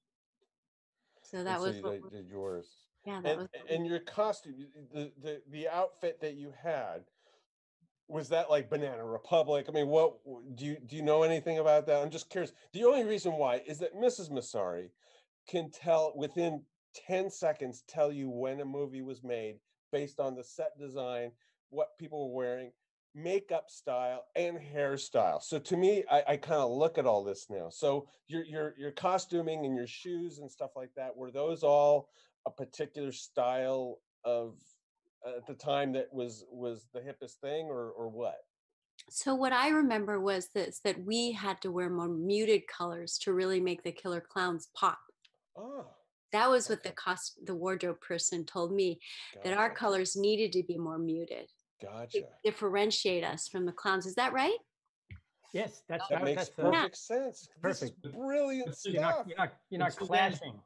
Speaker 7: So that was
Speaker 2: what did yours.
Speaker 7: Yeah, that was
Speaker 2: and your costume, the outfit that you had, was that like Banana Republic? I mean, what do you know anything about that? I'm just curious. The only reason why is that Mrs. Massari can tell within 10 seconds, tell you when a movie was made based on the set design, what people were wearing, makeup style, and hairstyle. So to me, I kind of look at all this now. So your costuming and your shoes and stuff like that, were those all a particular style of at the time that was the hippest thing, or what?
Speaker 7: So what I remember was that we had to wear more muted colors to really make the Killer Klowns pop.
Speaker 2: Oh,
Speaker 7: That was what the wardrobe person told me, that our
Speaker 2: gotcha.
Speaker 7: colors needed to be more muted to
Speaker 2: Gotcha.
Speaker 7: differentiate us from the clowns. Is that right?
Speaker 4: Yes,
Speaker 2: That
Speaker 4: that's
Speaker 2: makes
Speaker 4: that's
Speaker 2: perfect sense. This is
Speaker 4: perfect.
Speaker 2: brilliant
Speaker 4: You're not
Speaker 2: stuff.
Speaker 4: you're not
Speaker 8: Suzanne-
Speaker 4: clashing.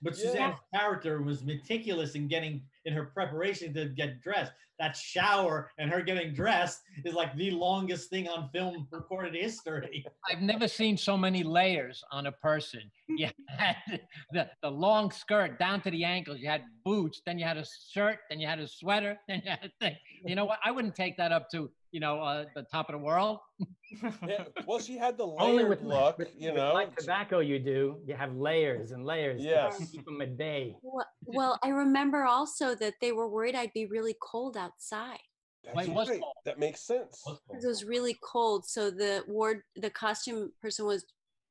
Speaker 8: But
Speaker 2: Yeah.
Speaker 8: Suzanne's character was meticulous in her preparation to get dressed. That shower and her getting dressed is like the longest thing on film recorded history.
Speaker 5: I've never seen so many layers on a person. You had the long skirt down to the ankles. You had boots, then you had a shirt, then you had a sweater, then you had a thing. You know what? I wouldn't take that up to, the top of the world.
Speaker 2: Yeah, well, she had the
Speaker 4: Only
Speaker 2: layered look,
Speaker 4: with
Speaker 2: you know.
Speaker 4: like tobacco, you have layers and layers
Speaker 2: Yes.
Speaker 4: to keep them at bay.
Speaker 7: Well, I remember also that they were worried I'd be really cold outside.
Speaker 2: That's
Speaker 5: It was
Speaker 2: right.
Speaker 5: cold.
Speaker 2: That makes sense.
Speaker 7: It was really cold, so the costume person was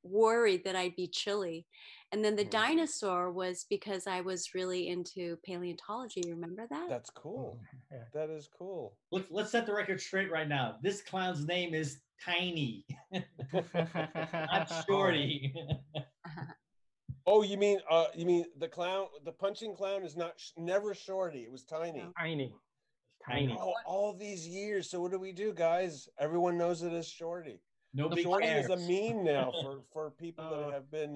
Speaker 7: worried that I'd be chilly. And then the dinosaur was because I was really into paleontology. You remember that?
Speaker 2: That's cool.
Speaker 4: Yeah.
Speaker 2: That is cool.
Speaker 8: Let's set the record straight right now. This clown's name is Tiny, not Shorty.
Speaker 2: Oh, you mean the clown, the punching clown is never Shorty. It was Tiny.
Speaker 4: Tiny.
Speaker 2: Oh, all these years. So what do we do, guys? Everyone knows it as Shorty.
Speaker 8: Nobody
Speaker 2: Shorty
Speaker 8: cares.
Speaker 2: is a meme now for people that have been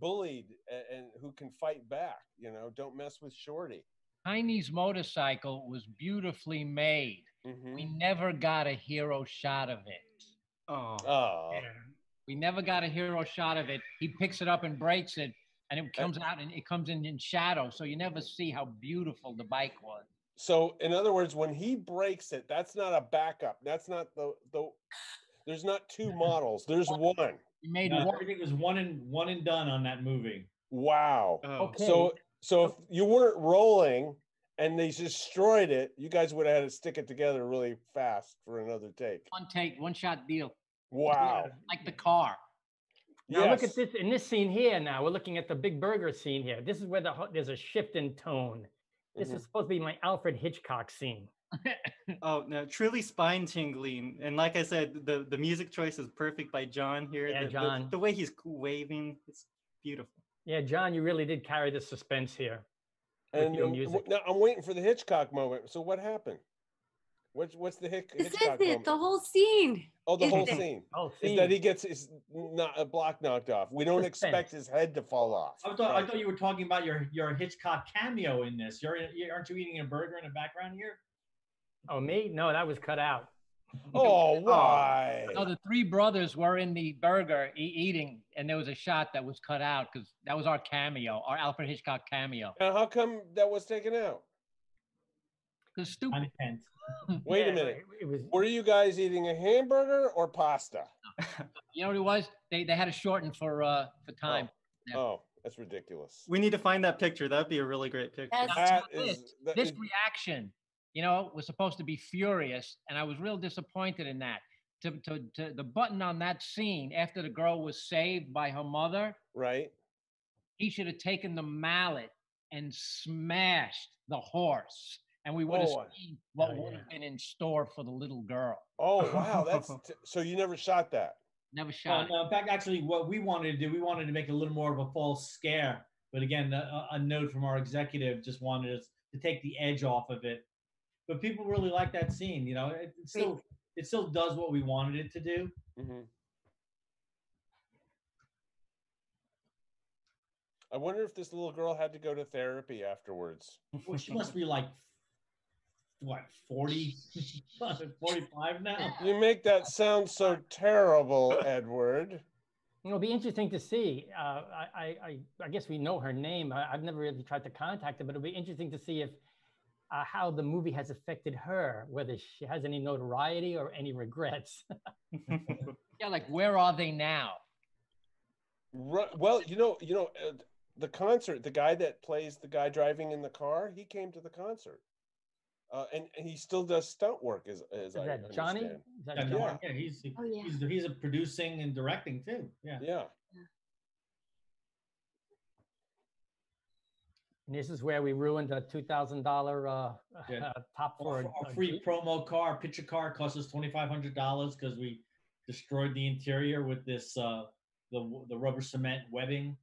Speaker 2: bullied and who can fight back. Don't mess with Shorty.
Speaker 5: Tiny's motorcycle was beautifully made.
Speaker 2: Mm-hmm.
Speaker 5: We never got a hero shot of it.
Speaker 2: Oh.
Speaker 5: We never got a hero shot of it. He picks it up and breaks it, and it comes out and it comes in shadow. So you never see how beautiful the bike was.
Speaker 2: So in other words, when he breaks it, that's not a backup. That's not the there's not two models. There's one.
Speaker 5: He made
Speaker 8: No,
Speaker 5: one.
Speaker 8: everything was one and done on that movie.
Speaker 2: Wow.
Speaker 4: Okay.
Speaker 2: So if you weren't rolling and they destroyed it, you guys would have had to stick it together really fast for another take.
Speaker 5: One take, one shot deal.
Speaker 2: Wow.
Speaker 5: Like the car.
Speaker 4: Now look at this in this scene here. Now we're looking at the Big Burger scene here. This is where there's a shift in tone. This is supposed to be my Alfred Hitchcock scene.
Speaker 1: Oh no, truly spine tingling. And like I said, the music choice is perfect by John here.
Speaker 4: Yeah, John.
Speaker 1: The way he's waving, it's beautiful.
Speaker 4: Yeah, John, you really did carry the suspense here.
Speaker 2: And
Speaker 4: your music.
Speaker 2: now I'm waiting for the Hitchcock moment. So what happened? What's the
Speaker 7: This
Speaker 2: Hitchcock
Speaker 7: is it,
Speaker 2: moment?
Speaker 7: the whole scene.
Speaker 2: Oh, the
Speaker 7: Is
Speaker 2: whole
Speaker 7: it-
Speaker 2: scene.
Speaker 4: Oh,
Speaker 2: Is that he gets his a block knocked off. We don't
Speaker 4: Suspense.
Speaker 2: expect his head to fall off.
Speaker 8: I thought you were talking about your Hitchcock cameo in this. Aren't you eating a burger in the background here?
Speaker 4: Oh, me? No, that was cut out.
Speaker 2: Oh, why?
Speaker 5: No, the three brothers were in the burger eating, and there was a shot that was cut out because that was our cameo, our Alfred Hitchcock cameo.
Speaker 2: Now, how come that was taken out?
Speaker 5: Because stupid.
Speaker 8: Content.
Speaker 2: Wait a
Speaker 4: Yeah,
Speaker 2: minute.
Speaker 4: It was.
Speaker 2: Were you guys eating a hamburger or pasta?
Speaker 5: You know what it was? They had to shorten for time. Yeah.
Speaker 2: Oh, that's ridiculous.
Speaker 1: We need to find that picture. That'd be a really great picture.
Speaker 7: That's-
Speaker 2: That
Speaker 5: this,
Speaker 2: is that
Speaker 5: this
Speaker 2: is-
Speaker 5: reaction, was supposed to be furious, and I was real disappointed in that. To the button on that scene after the girl was saved by her mother,
Speaker 2: right.
Speaker 5: he should have taken the mallet and smashed the horse, and we would have
Speaker 2: Oh,
Speaker 5: seen what
Speaker 4: oh,
Speaker 5: would
Speaker 4: yeah.
Speaker 5: have been in store for the little girl.
Speaker 2: Oh wow, so you never shot that.
Speaker 5: Never shot.
Speaker 8: No, in fact, actually, what we wanted to do, we wanted to make a little more of a false scare. But again, a note from our executive just wanted us to take the edge off of it. But people really like that scene. It still does what we wanted it to do.
Speaker 2: Mm-hmm. I wonder if this little girl had to go to therapy afterwards.
Speaker 8: Well, she must be like, what, 40, 45 now?
Speaker 2: You make that sound so terrible, Edward.
Speaker 4: It'll be interesting to see. I guess we know her name. I've never really tried to contact her, but it'll be interesting to see if how the movie has affected her, whether she has any notoriety or any regrets.
Speaker 5: Yeah, like where are they now?
Speaker 2: Right, well, the concert, the guy that plays the guy driving in the car, he came to the concert. And he still does stunt work, as I
Speaker 4: that Johnny?
Speaker 2: understand.
Speaker 4: Is that
Speaker 8: Yeah,
Speaker 4: Johnny?
Speaker 8: yeah, he's a producing and directing too. Yeah.
Speaker 2: Yeah.
Speaker 4: And this is where we ruined a $2,000 top for
Speaker 8: a free promo car, picture car cost us $2,500 because we destroyed the interior with this the rubber cement webbing.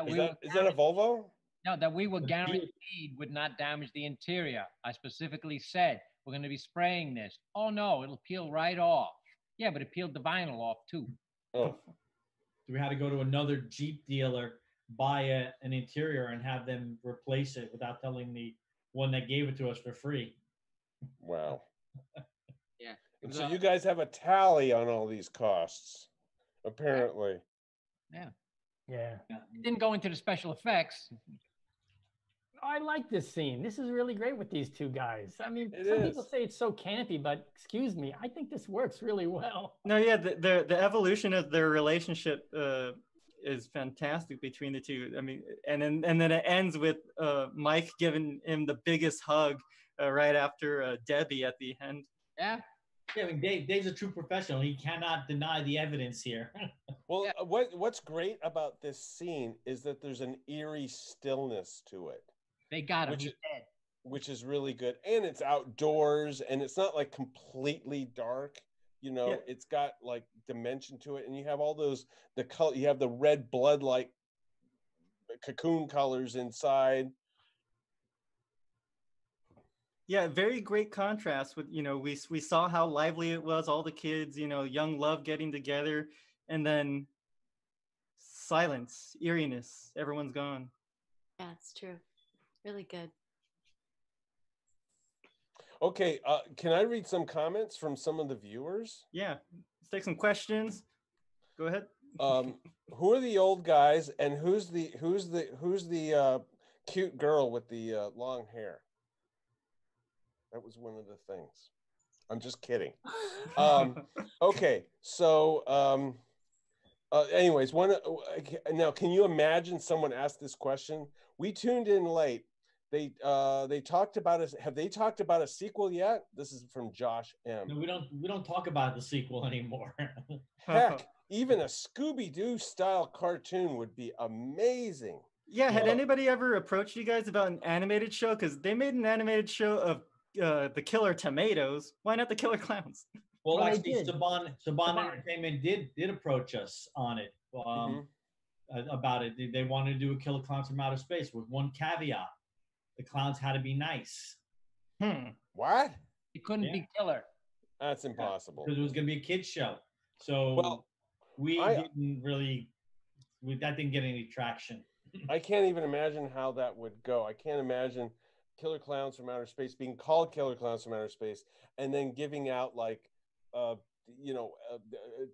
Speaker 2: Is that a Volvo?
Speaker 5: No, that we were guaranteed would not damage the interior. I specifically said, we're going to be spraying this. Oh, no, it'll peel right off. Yeah, but it peeled the vinyl off, too.
Speaker 2: Oh.
Speaker 8: So we had to go to another Jeep dealer, buy an interior, and have them replace it without telling the one that gave it to us for free.
Speaker 2: Wow.
Speaker 5: Yeah.
Speaker 2: And so you guys have a tally on all these costs, apparently.
Speaker 5: Yeah.
Speaker 4: Yeah.
Speaker 5: It didn't go into the special effects.
Speaker 4: I like this scene. This is really great with these two guys. I mean, some people say it's so campy, but excuse me, I think this works really well.
Speaker 1: No, yeah, the evolution of their relationship is fantastic between the two. I mean, and then it ends with Mike giving him the biggest hug right after Debbie at the end.
Speaker 5: Yeah.
Speaker 8: Yeah, I mean, Dave's a true professional. He cannot deny the evidence here.
Speaker 2: Well, what's great about this scene is that there's an eerie stillness to it.
Speaker 5: They got him. He's dead.
Speaker 2: Which is really good. And it's outdoors, and it's not like completely dark. It's got like dimension to it. And you have all those, you have the red blood like cocoon colors inside.
Speaker 1: Yeah, very great contrast with, we saw how lively it was, all the kids, young love getting together, and then silence, eeriness, everyone's gone.
Speaker 7: Yeah, it's true. Really good.
Speaker 2: Okay, can I read some comments from some of the viewers?
Speaker 1: Yeah, let's take some questions. Go ahead.
Speaker 2: Who are the old guys, and who's the cute girl with the long hair? That was one of the things. I'm just kidding. Okay, so anyways, now can you imagine someone asked this question? We tuned in late. They talked about us. Have they talked about a sequel yet? This is from Josh M.
Speaker 8: No, we don't talk about the sequel anymore.
Speaker 2: Heck, even a Scooby-Doo style cartoon would be amazing.
Speaker 1: Yeah, had anybody ever approached you guys about an animated show? Because they made an animated show of the Killer Tomatoes. Why not the Killer Clowns?
Speaker 8: Well, actually, Saban Entertainment did approach us on it about it. They wanted to do a Killer Clowns from Outer Space with one caveat: the clowns had to be nice.
Speaker 2: What?
Speaker 5: It couldn't be killer.
Speaker 2: That's impossible.
Speaker 8: Because it was going to be a kids show. So that didn't get any traction.
Speaker 2: I can't even imagine how that would go. I can't imagine Killer Klowns from Outer Space being called Killer Klowns from Outer Space and then giving out like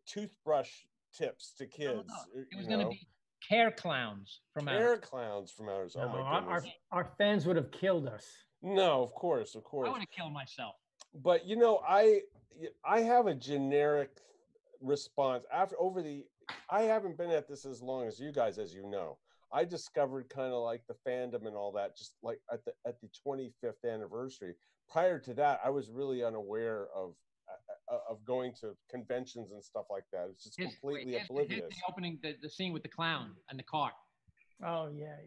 Speaker 2: toothbrush tips to kids.
Speaker 5: It was going to be Care Clowns from
Speaker 2: Outer Space. Oh my goodness.
Speaker 4: Our fans would have killed us.
Speaker 2: No, of course.
Speaker 5: I would have killed myself.
Speaker 2: But I have a generic response I haven't been at this as long as you guys, as you know. I discovered kind of like the fandom and all that just like at the 25th anniversary. Prior to that, I was really unaware of going to conventions and stuff like that. It's just completely oblivious.
Speaker 5: The opening, the scene with the clown and the car.
Speaker 4: Oh yeah.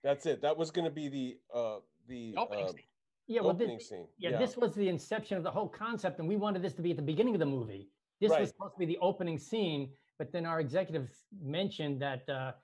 Speaker 2: That's it. That was going to be the
Speaker 5: opening scene.
Speaker 4: Yeah,
Speaker 2: opening scene.
Speaker 4: Yeah, this was the inception of the whole concept, and we wanted this to be at the beginning of the movie. This was supposed to be the opening scene, but then our executives mentioned that the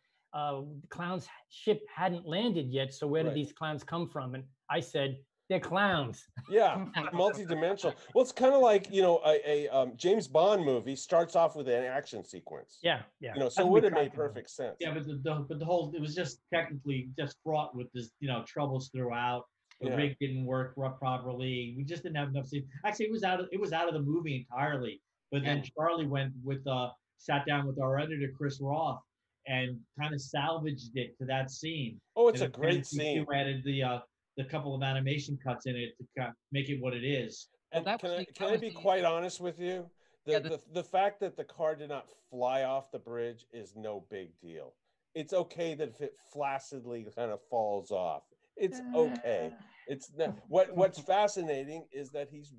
Speaker 4: clown's ship hadn't landed yet. So where did these clowns come from? And I said, they're clowns.
Speaker 2: Yeah, multi-dimensional. Well, it's kind of like, a James Bond movie starts off with an action sequence.
Speaker 4: Yeah.
Speaker 2: So it would have made perfect sense.
Speaker 8: Yeah, but the whole, it was just technically just fraught with this, troubles throughout. The rig didn't work properly. We just didn't have enough scenes. Actually, it was out of the movie entirely. But then Charlie went with sat down with our editor Chris Roth and kind of salvaged it to that scene.
Speaker 2: Oh, it's
Speaker 8: and
Speaker 2: a great scene.
Speaker 8: Added the couple of animation cuts in it to make it what it is.
Speaker 2: And can I be quite honest with you? The fact that the car did not fly off the bridge is no big deal. It's okay that if it flaccidly kind of falls off. It's okay. It's not, what's fascinating is that he's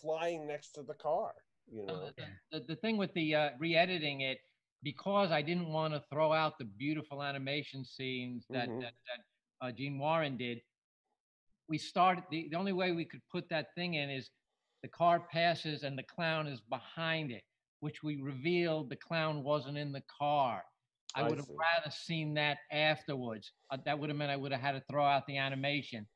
Speaker 2: flying next to the car. You know,
Speaker 5: the thing with the re-editing it, because I didn't want to throw out the beautiful animation scenes that Gene Warren did. We started the only way we could put that thing in is the car passes and the clown is behind it, which we revealed the clown wasn't in the car. I would have rather seen that afterwards. That would have meant I would have had to throw out the animation.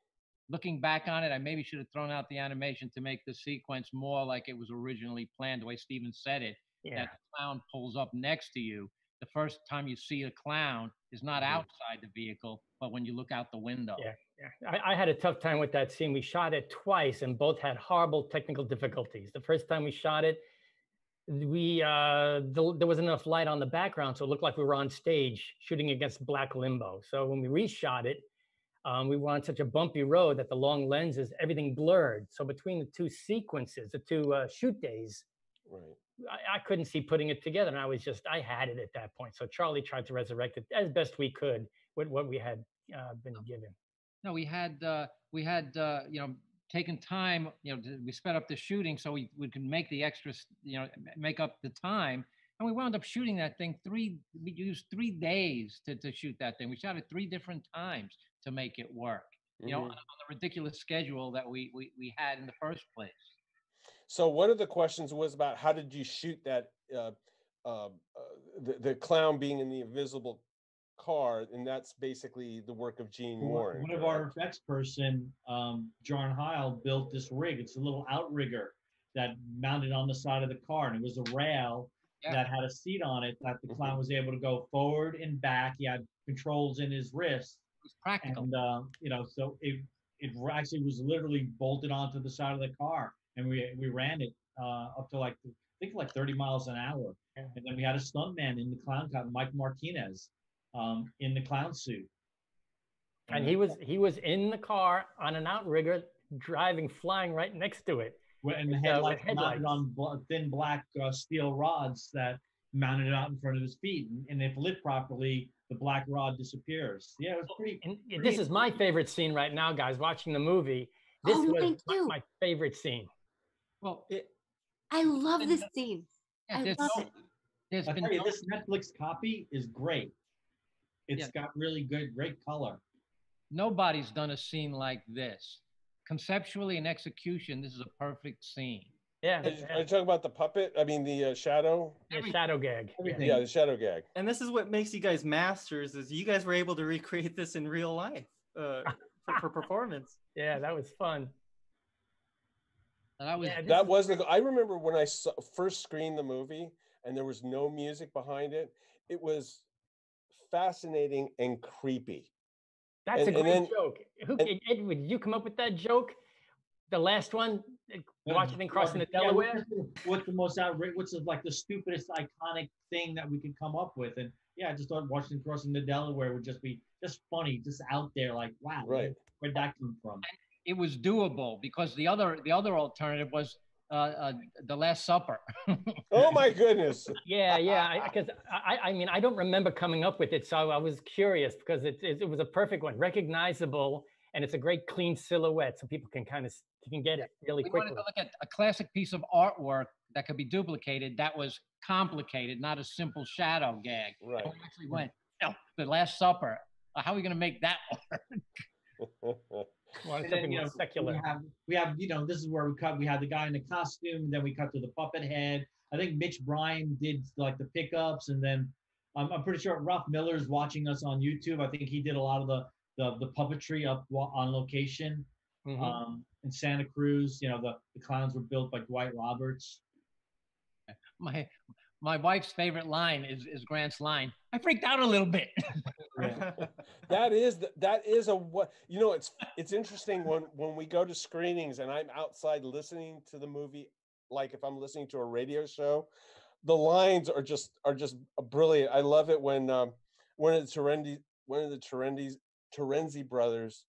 Speaker 5: Looking back on it, I maybe should have thrown out the animation to make the sequence more like it was originally planned, the way Stephen said it. Yeah. That the clown pulls up next to you. The first time you see a clown is not outside the vehicle, but when you look out the window.
Speaker 4: Yeah. I had a tough time with that scene. We shot it twice and both had horrible technical difficulties. The first time we shot it, there wasn't enough light on the background, so it looked like we were on stage shooting against black limbo. So when we reshot it, we were on such a bumpy road that the long lenses, everything blurred. So between the two sequences, the two shoot days, I couldn't see putting it together. And I had it at that point. So Charlie tried to resurrect it as best we could with what we had been given.
Speaker 5: No, we had taken time, we sped up the shooting so we could make the extras, make up the time. And we wound up shooting that thing we used 3 days to shoot that thing. We shot it 3 different times to make it work, on the ridiculous schedule that we had in the first place.
Speaker 2: So one of the questions was about how did you shoot that, the clown being in the invisible car, and that's basically the work of Gene Warren.
Speaker 8: One of our effects person, John Heil, built this rig. It's a little outrigger that mounted on the side of the car, and it was a rail that had a seat on it that the clown was able to go forward and back. He had controls in his wrist.
Speaker 5: It was practical.
Speaker 8: And so it actually was literally bolted onto the side of the car, and we ran it up to like 30 miles an hour. And then we had a stuntman in the clown car, Mike Martinez, in the clown suit.
Speaker 4: And he was in the car on an outrigger, flying right next to it.
Speaker 8: And the headlights mounted on thin black steel rods that mounted it out in front of his feet. And if lit properly, the black rod disappears. Yeah, it was pretty.
Speaker 4: This is my favorite scene right now, guys. Watching the movie, this was my favorite scene.
Speaker 5: Well,
Speaker 7: I love this scene.
Speaker 5: Yeah,
Speaker 7: I love it.
Speaker 8: This Netflix copy is great. It's got really great color.
Speaker 5: Nobody's done a scene like this. Conceptually and execution, this is a perfect scene.
Speaker 4: Yeah.
Speaker 2: Are you talking about the puppet? I mean, the shadow?
Speaker 4: The shadow gag.
Speaker 2: Yeah, the shadow gag.
Speaker 1: And this is what makes you guys masters, is you guys were able to recreate this in real life for performance.
Speaker 4: Yeah, that was fun.
Speaker 5: I
Speaker 2: remember when I first screened the movie and there was no music behind it. It was fascinating and creepy.
Speaker 4: That's a great joke. Edward, did you come up with that joke? The last one, Washington crossing the Delaware?
Speaker 8: What's the most outrageous, what's like the stupidest iconic thing that we could come up with? And I just thought Washington crossing the Delaware would just be just funny, just out there, like, wow, where'd that come from?
Speaker 5: It was doable because the other alternative was The Last Supper.
Speaker 2: Oh my goodness.
Speaker 4: Yeah. Because I mean, I don't remember coming up with it, so I was curious because it was a perfect one, recognizable, and it's a great clean silhouette, so people can get it really quickly.
Speaker 5: We wanted to look at a classic piece of artwork that could be duplicated. That was complicated, not a simple shadow gag.
Speaker 2: Right.
Speaker 5: And we actually went, The Last Supper. How are we going to make that work?
Speaker 4: Then, secular.
Speaker 8: We have this is where we cut. We had the guy in the costume, then we cut to the puppet head. I think Mitch Bryan did like the pickups, and then I'm pretty sure Ralph Miller's watching us on YouTube. I think he did a lot of the puppetry up on location. In Santa Cruz. The clowns were built by Dwight Roberts.
Speaker 5: My wife's favorite line is Grant's line. I freaked out a little bit.
Speaker 2: That is what it's interesting when we go to screenings and I'm outside listening to the movie, like if I'm listening to a radio show, the lines are just brilliant. I love it when one of the Torenzi brothers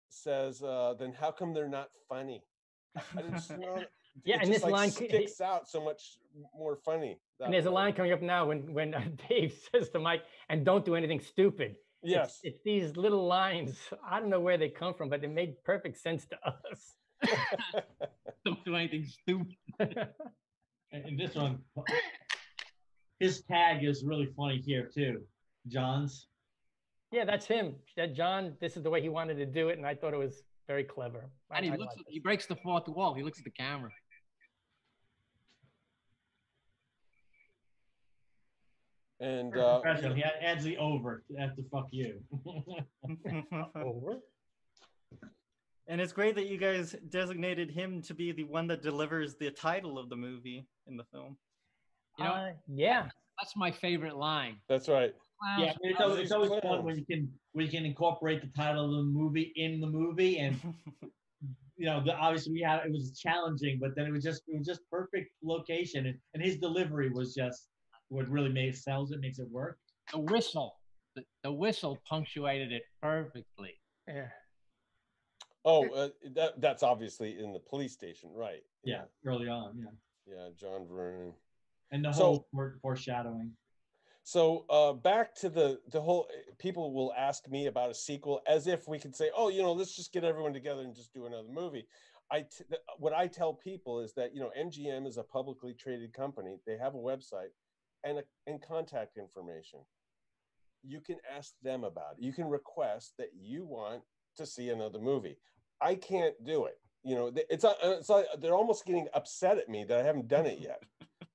Speaker 2: says, "Then how come they're not funny?"
Speaker 4: Yeah, and
Speaker 2: just
Speaker 4: this
Speaker 2: like
Speaker 4: line
Speaker 2: sticks out so much more funny.
Speaker 4: And there's a line coming up now when Dave says to Mike, "And don't do anything stupid."
Speaker 2: Yes,
Speaker 4: it's these little lines. I don't know where they come from, but they made perfect sense to us.
Speaker 5: Don't do anything stupid.
Speaker 8: And this one, his tag is really funny here too. John's.
Speaker 4: Yeah, that's him. That John. This is the way he wanted to do it, and I thought it was very clever.
Speaker 5: And he breaks the fourth wall. He looks at the camera.
Speaker 2: And
Speaker 8: he adds the over after "fuck you."
Speaker 4: Over.
Speaker 1: And it's great that you guys designated him to be the one that delivers the title of the movie in the film.
Speaker 5: You know,
Speaker 4: yeah,
Speaker 5: that's my favorite line.
Speaker 2: That's right.
Speaker 8: Yeah, I mean, it's always fun when you can incorporate the title of the movie in the movie, and obviously it was challenging, but then it was just perfect location, and his delivery was just what really makes it work.
Speaker 5: The whistle punctuated it perfectly.
Speaker 4: Yeah.
Speaker 2: Oh, that's obviously in the police station, right?
Speaker 8: Yeah, early on. Yeah.
Speaker 2: Yeah, John Vernon.
Speaker 8: And the whole foreshadowing.
Speaker 2: So back to the whole. People will ask me about a sequel as if we could say, "Oh, let's just get everyone together and just do another movie." What I tell people is that MGM is a publicly traded company. They have a website and contact information. You can ask them about it. You can request that you want to see another movie. I can't do it. It's like they're almost getting upset at me that I haven't done it yet.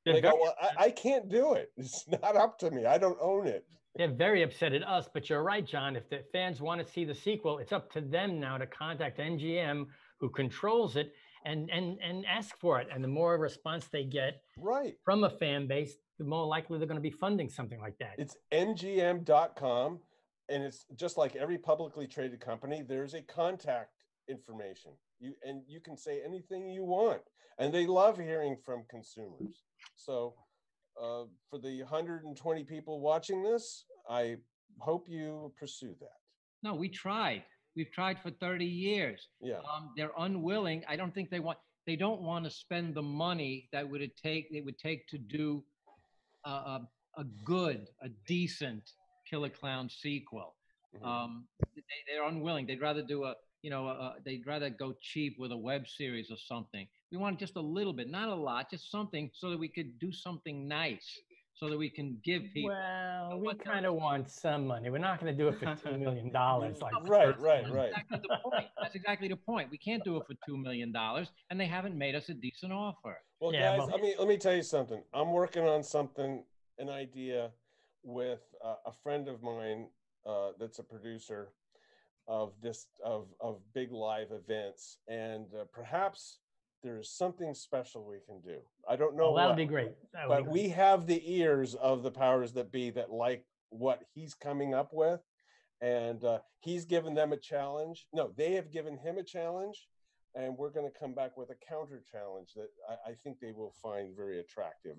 Speaker 2: They go, "Well, I can't do it. It's not up to me. I don't own it."
Speaker 4: They're very upset at us, but you're right, John. If the fans want to see the sequel, it's up to them now to contact MGM, who controls it, and ask for it. And the more response they get from a fan base, the more likely they're going to be funding something like that.
Speaker 2: It's mgm.com, and it's just like every publicly traded company. There's a contact information. You can say anything you want, and they love hearing from consumers. So for the 120 people watching this, I hope you pursue that.
Speaker 5: No, we tried. We've tried for 30 years.
Speaker 2: Yeah.
Speaker 5: They're unwilling. I don't think they don't want to spend the money that it would take to do a decent Killer Klowns sequel. Mm-hmm. They're unwilling. They'd rather do they'd rather go cheap with a web series or something. We want just a little bit, not a lot, just something so that we could do something nice, so that we can give people.
Speaker 4: Well, we kind of want some money. We're not going to do it for $2 million.
Speaker 2: Right.
Speaker 5: That's exactly the point. We can't do it for $2 million, and they haven't made us a decent offer.
Speaker 2: Well, guys, let me tell you something. I'm working on an idea with a friend of mine that's a producer of big live events, and perhaps there is something special we can do. I don't know.
Speaker 4: That would be great.
Speaker 2: But we have the ears of the powers that be that like what he's coming up with, and he's given them a challenge. No, they have given him a challenge, and we're going to come back with a counter challenge that I think they will find very attractive.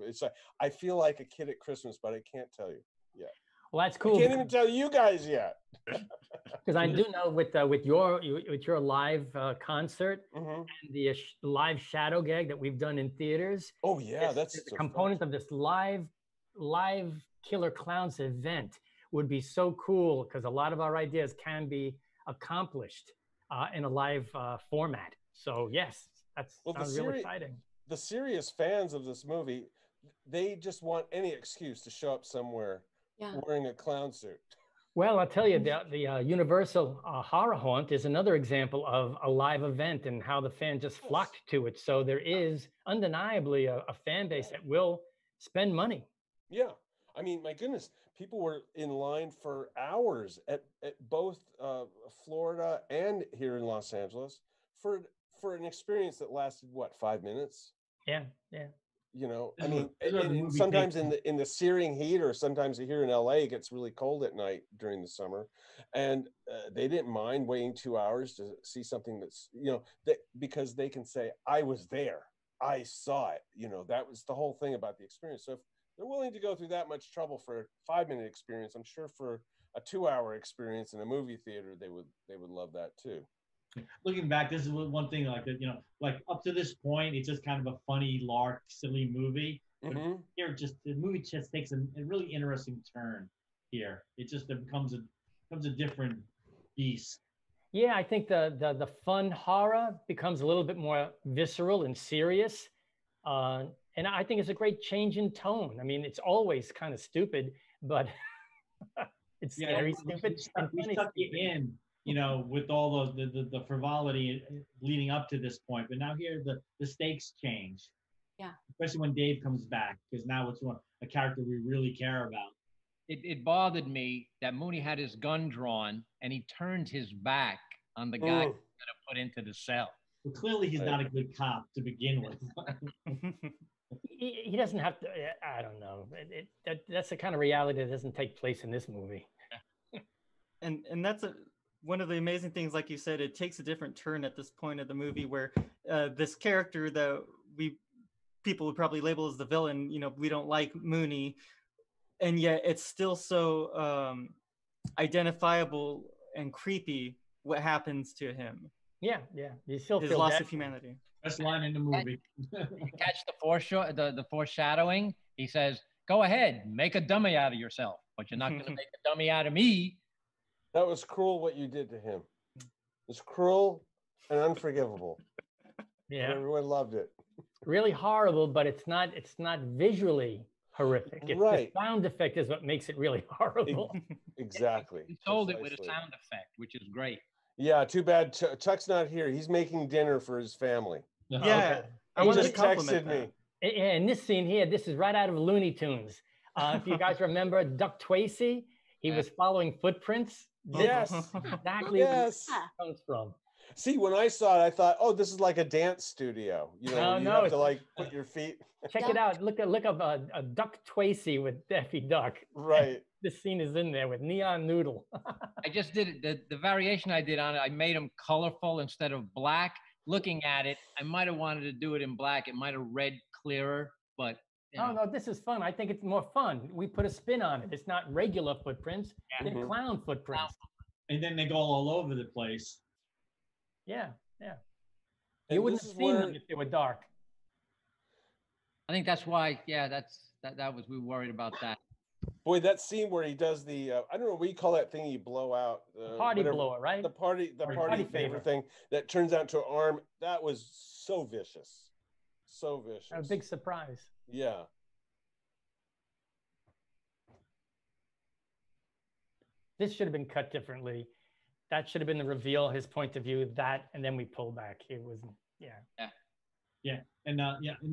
Speaker 2: I feel like a kid at Christmas, but I can't tell you yet.
Speaker 4: Well, that's cool.
Speaker 2: I can't even tell you guys yet.
Speaker 4: Because I do know with your live concert and the live shadow gag that we've done in theaters.
Speaker 2: Oh yeah, that's
Speaker 4: a component of this live Killer Klowns event would be so cool, because a lot of our ideas can be accomplished in a live format. So yes, sounds really exciting.
Speaker 2: The serious fans of this movie, they just want any excuse to show up somewhere wearing a clown suit.
Speaker 4: Well, I'll tell you, the Universal Horror Haunt is another example of a live event and how the fans just flocked to it. So there is undeniably a fan base that will spend money.
Speaker 2: Yeah. I mean, my goodness, people were in line for hours at both Florida and here in Los Angeles for an experience that lasted, 5 minutes?
Speaker 4: Yeah.
Speaker 2: I mean, sometimes in the searing heat, or sometimes here in LA, it gets really cold at night during the summer, and they didn't mind waiting 2 hours to see something that's, because they can say, "I was there, I saw it." That was the whole thing about the experience. So they're willing to go through that much trouble for a 5-minute experience. I'm sure for a 2-hour experience in a movie theater, they would love that too.
Speaker 8: Looking back, this is one thing, like, you know, like up to this point, it's just kind of a funny, lark, silly movie. But here, the movie just takes a really interesting turn here. It just becomes a different beast.
Speaker 4: Yeah, I think the fun horror becomes a little bit more visceral and serious. And I think it's a great change in tone. I mean, it's always kind of stupid, but it's scary, stupid.
Speaker 8: We stuck you in, you know, with all the frivolity leading up to this point. But now here, the stakes change.
Speaker 7: Yeah.
Speaker 8: Especially when Dave comes back, because now it's a character we really care about.
Speaker 5: It bothered me that Mooney had his gun drawn and he turned his back on the guy he's going to put into the cell.
Speaker 8: Well, clearly he's not a good cop to begin with.
Speaker 4: He doesn't have to. I don't know. That's the kind of reality that doesn't take place in this movie.
Speaker 1: And that's one of the amazing things. Like you said, it takes a different turn at this point of the movie where this character that people would probably label as the villain, you know, we don't like Mooney, and yet it's still so identifiable and creepy what happens to him.
Speaker 4: Yeah. You still
Speaker 1: his
Speaker 4: feel
Speaker 1: loss
Speaker 4: bad.
Speaker 1: of humanity.
Speaker 8: Best line in the movie.
Speaker 5: You catch the foreshadowing. He says, "Go ahead, make a dummy out of yourself, but you're not going to make a dummy out of me."
Speaker 2: That was cruel what you did to him. It's cruel and unforgivable.
Speaker 4: Yeah,
Speaker 2: and everyone loved it.
Speaker 4: Really horrible, but it's not visually horrific. It's
Speaker 2: right.
Speaker 4: The sound effect is what makes it really horrible.
Speaker 2: Exactly.
Speaker 5: He told it with a sound effect, which is great.
Speaker 2: Yeah, too bad Chuck's not here. He's making dinner for his family.
Speaker 1: Yeah,
Speaker 4: okay.
Speaker 1: I wanted to compliment
Speaker 2: texted me.
Speaker 4: In this scene here, this is right out of Looney Tunes. If you guys remember Duck Tracy, he was following footprints.
Speaker 2: Yes,
Speaker 4: exactly.
Speaker 2: Yes,
Speaker 4: where it comes from.
Speaker 2: See, when I saw it, I thought, "Oh, this is like a dance studio." You know, you have to like put your feet.
Speaker 4: Check it out. Look up a Duck Tracy with Daffy Duck.
Speaker 2: Right.
Speaker 4: This scene is in there with Neon Noodle.
Speaker 5: I just did it. The variation I did on it, I made them colorful instead of black. Looking at it, I might have wanted to do it in black. It might have read clearer, but
Speaker 4: oh no, this is fun. I think it's more fun. We put a spin on it. It's not regular footprints. They're clown footprints.
Speaker 8: And then they go all over the place.
Speaker 4: Yeah.
Speaker 2: And
Speaker 4: you wouldn't have seen them if they were dark.
Speaker 5: I think that's why. Yeah, that was we were worried about that.
Speaker 2: Boy, that scene where he does the I don't know what you call that thing you blow out.
Speaker 4: Party blower, right?
Speaker 2: The party favor thing that turns out to an arm. That was so vicious. So vicious.
Speaker 4: A big surprise.
Speaker 2: Yeah.
Speaker 4: This should have been cut differently. That should have been the reveal, his point of view, that, and then we pull back. It was,
Speaker 8: And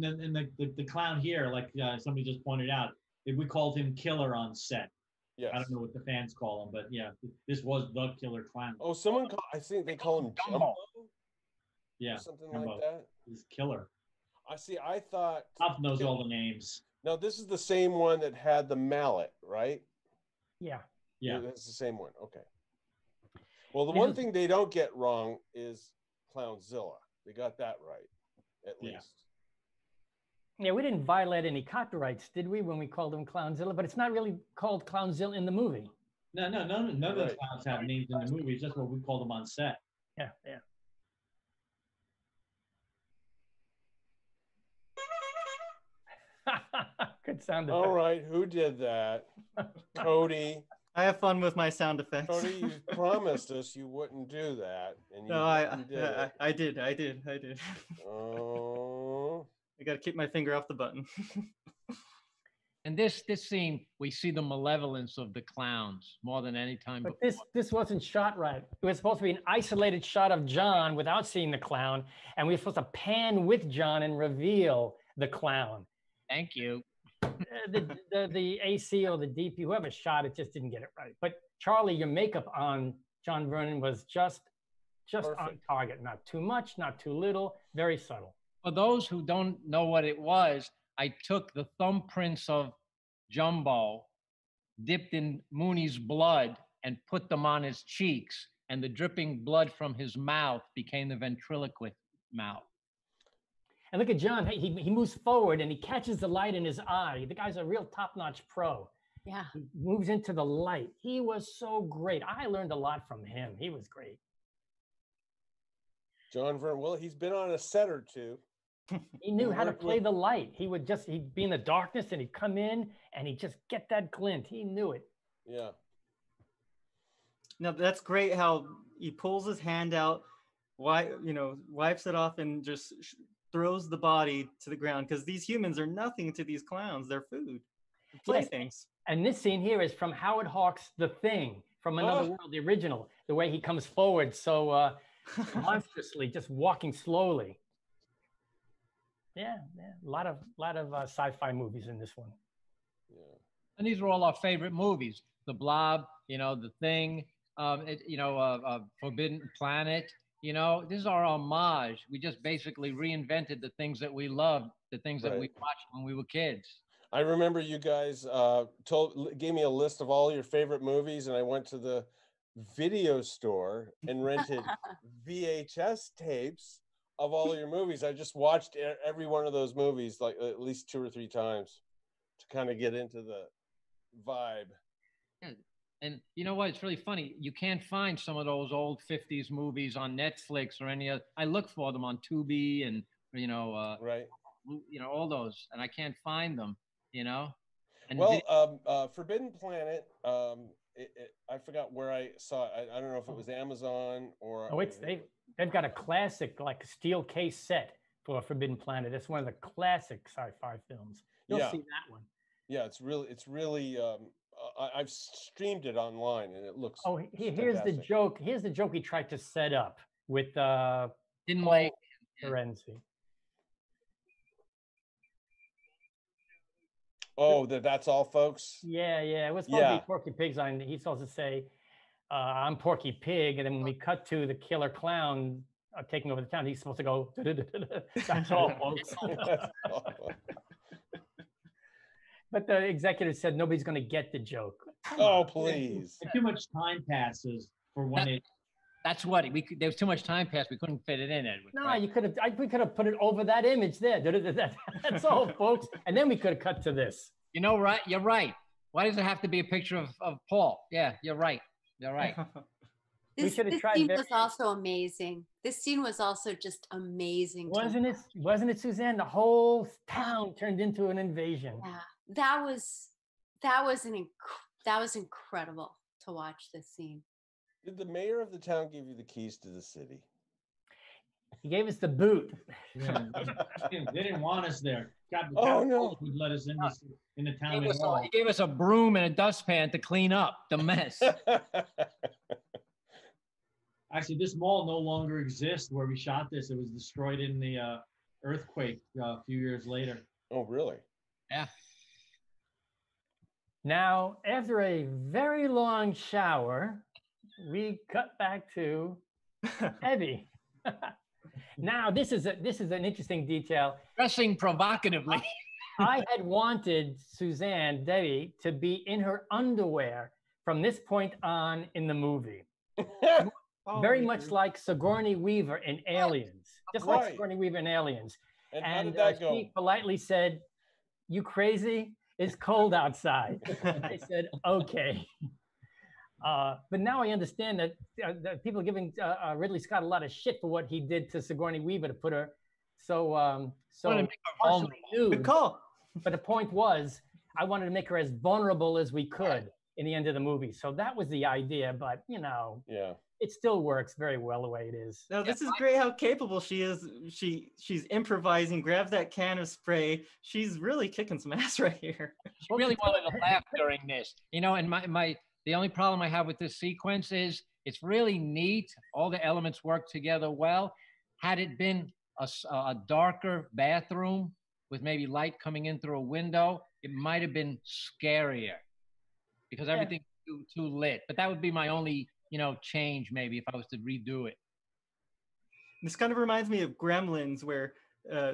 Speaker 8: then the clown here, like somebody just pointed out, we called him Killer on set.
Speaker 2: Yes.
Speaker 8: I don't know what the fans call him, but yeah, this was the Killer Clown.
Speaker 2: Oh, I think they call him Jumbo.
Speaker 8: Yeah,
Speaker 2: something
Speaker 8: Jumbo.
Speaker 2: like that.
Speaker 8: He's Killer.
Speaker 2: I thought
Speaker 8: Top knows all the names.
Speaker 2: No, this is the same one that had the mallet, right?
Speaker 4: Yeah.
Speaker 2: That's the same one. Okay. Well, the one thing they don't get wrong is Clownzilla. They got that right, at least.
Speaker 4: Yeah, we didn't violate any copyrights, did we, when we called him Clownzilla? But it's not really called Clownzilla in the movie.
Speaker 8: No, none of the clowns have names in the movie. It's just what we call them on set.
Speaker 4: Yeah. Good sound effect.
Speaker 2: All right, who did that? Cody.
Speaker 1: I have fun with my sound effects.
Speaker 2: Cody, you promised us you wouldn't do that, and you,
Speaker 1: no,
Speaker 2: I
Speaker 1: did.
Speaker 2: Oh.
Speaker 1: I got to keep my finger off the button.
Speaker 5: And this scene, we see the malevolence of the clowns more than any time
Speaker 4: but
Speaker 5: before.
Speaker 4: This wasn't shot right. It was supposed to be an isolated shot of John without seeing the clown, and we were supposed to pan with John and reveal the clown.
Speaker 5: Thank you.
Speaker 4: The AC or the DP, whoever shot it, just didn't get it right. But Charlie, your makeup on John Vernon was just on target. Not too much, not too little, very subtle.
Speaker 5: For those who don't know what it was, I took the thumbprints of Jumbo, dipped in Mooney's blood, and put them on his cheeks, and the dripping blood from his mouth became the ventriloquist mouth.
Speaker 4: And look at John. Hey, he moves forward and he catches the light in his eye. The guy's a real top-notch pro.
Speaker 7: Yeah.
Speaker 4: He moves into the light. He was so great. I learned a lot from him. He was great.
Speaker 2: John Vernon, well, he's been on a set or two.
Speaker 4: He knew how to play the light. He'd be in the darkness and he'd come in and he'd just get that glint. He knew it.
Speaker 2: Yeah.
Speaker 1: Now that's great how he pulls his hand out, wipes it off and just throws the body to the ground, because these humans are nothing to these clowns. They're food, playthings.
Speaker 4: And this scene here is from Howard Hawks' The Thing, from Another World, the original, the way he comes forward so monstrously, just walking slowly. Yeah, a lot of sci-fi movies in this one.
Speaker 5: Yeah. And these are all our favorite movies: The Blob, The Thing, Forbidden Planet. This is our homage. We just basically reinvented the things that we loved, the things that we watched when we were kids.
Speaker 2: I remember you guys gave me a list of all your favorite movies, and I went to the video store and rented VHS tapes of all your movies. I just watched every one of those movies like at least 2 or 3 times to kind of get into the vibe.
Speaker 5: Yeah. And you know what? It's really funny. You can't find some of those old 50s movies on Netflix or any other. I look for them on Tubi and, all those, and I can't find them, And
Speaker 2: Forbidden Planet, I forgot where I saw it. I don't know if it was Amazon or...
Speaker 4: Oh, they've got a classic, like steel case set for Forbidden Planet. It's one of the classic sci-fi films. You'll see that one.
Speaker 2: Yeah, it's really I've streamed it online and it looks
Speaker 4: here's fantastic. The joke. Here's the joke he tried to set up with Torenzi.
Speaker 2: Oh, that's all, folks?
Speaker 4: Yeah. It was supposed to be Porky Pig's line. He's supposed to say, I'm Porky Pig. And then when we cut to the Killer Clown taking over the town, he's supposed to go, that's all, folks. But the executive said nobody's going to get the joke.
Speaker 2: Oh, please.
Speaker 8: Too much time passes for one.
Speaker 5: That's what there was too much time passed. We couldn't fit it in, Edwin.
Speaker 4: No, we could have put it over that image there. That's all, folks. And then we could have cut to this.
Speaker 5: Right? You're right. Why does it have to be a picture of Paul? Yeah, you're right. You're right.
Speaker 7: This scene was also amazing. This scene was also just amazing.
Speaker 4: Wasn't it, Suzanne? The whole town turned into an invasion.
Speaker 7: Yeah, that was incredible to watch this scene.
Speaker 2: Did the mayor of the town give you the keys to the city?
Speaker 4: He gave us the boot.
Speaker 8: Yeah, they didn't want us there.
Speaker 2: No!
Speaker 8: Would let us in the town at all.
Speaker 5: He gave us a broom and a dustpan to clean up the mess.
Speaker 8: Actually, this mall no longer exists where we shot this. It was destroyed in the earthquake a few years later.
Speaker 2: Oh, really?
Speaker 5: Yeah.
Speaker 4: Now, after a very long shower, we cut back to Evie. Now, this is an interesting detail.
Speaker 5: Dressing provocatively.
Speaker 4: I had wanted Suzanne, Debbie, to be in her underwear from this point on in the movie. Very much like Sigourney Weaver in Aliens. Just like Sigourney Weaver in Aliens.
Speaker 2: And how did that go?
Speaker 4: She politely said, "You crazy? It's cold outside." I said, "Okay." But now I understand that people are giving Ridley Scott a lot of shit for what he did to Sigourney Weaver to put her so partially nude.
Speaker 1: Good call.
Speaker 4: But the point was, I wanted to make her as vulnerable as we could in the end of the movie. So that was the idea. But it still works very well the way it is.
Speaker 1: No, this is great how capable she is. She's improvising, grabs that can of spray. She's really kicking some ass right here.
Speaker 5: She really wanted to laugh during this. And the only problem I have with this sequence is it's really neat. All the elements work together well. Had it been a darker bathroom with maybe light coming in through a window, it might have been scarier because everything's too lit. But that would be my only, change maybe if I was to redo it.
Speaker 1: This kind of reminds me of Gremlins, where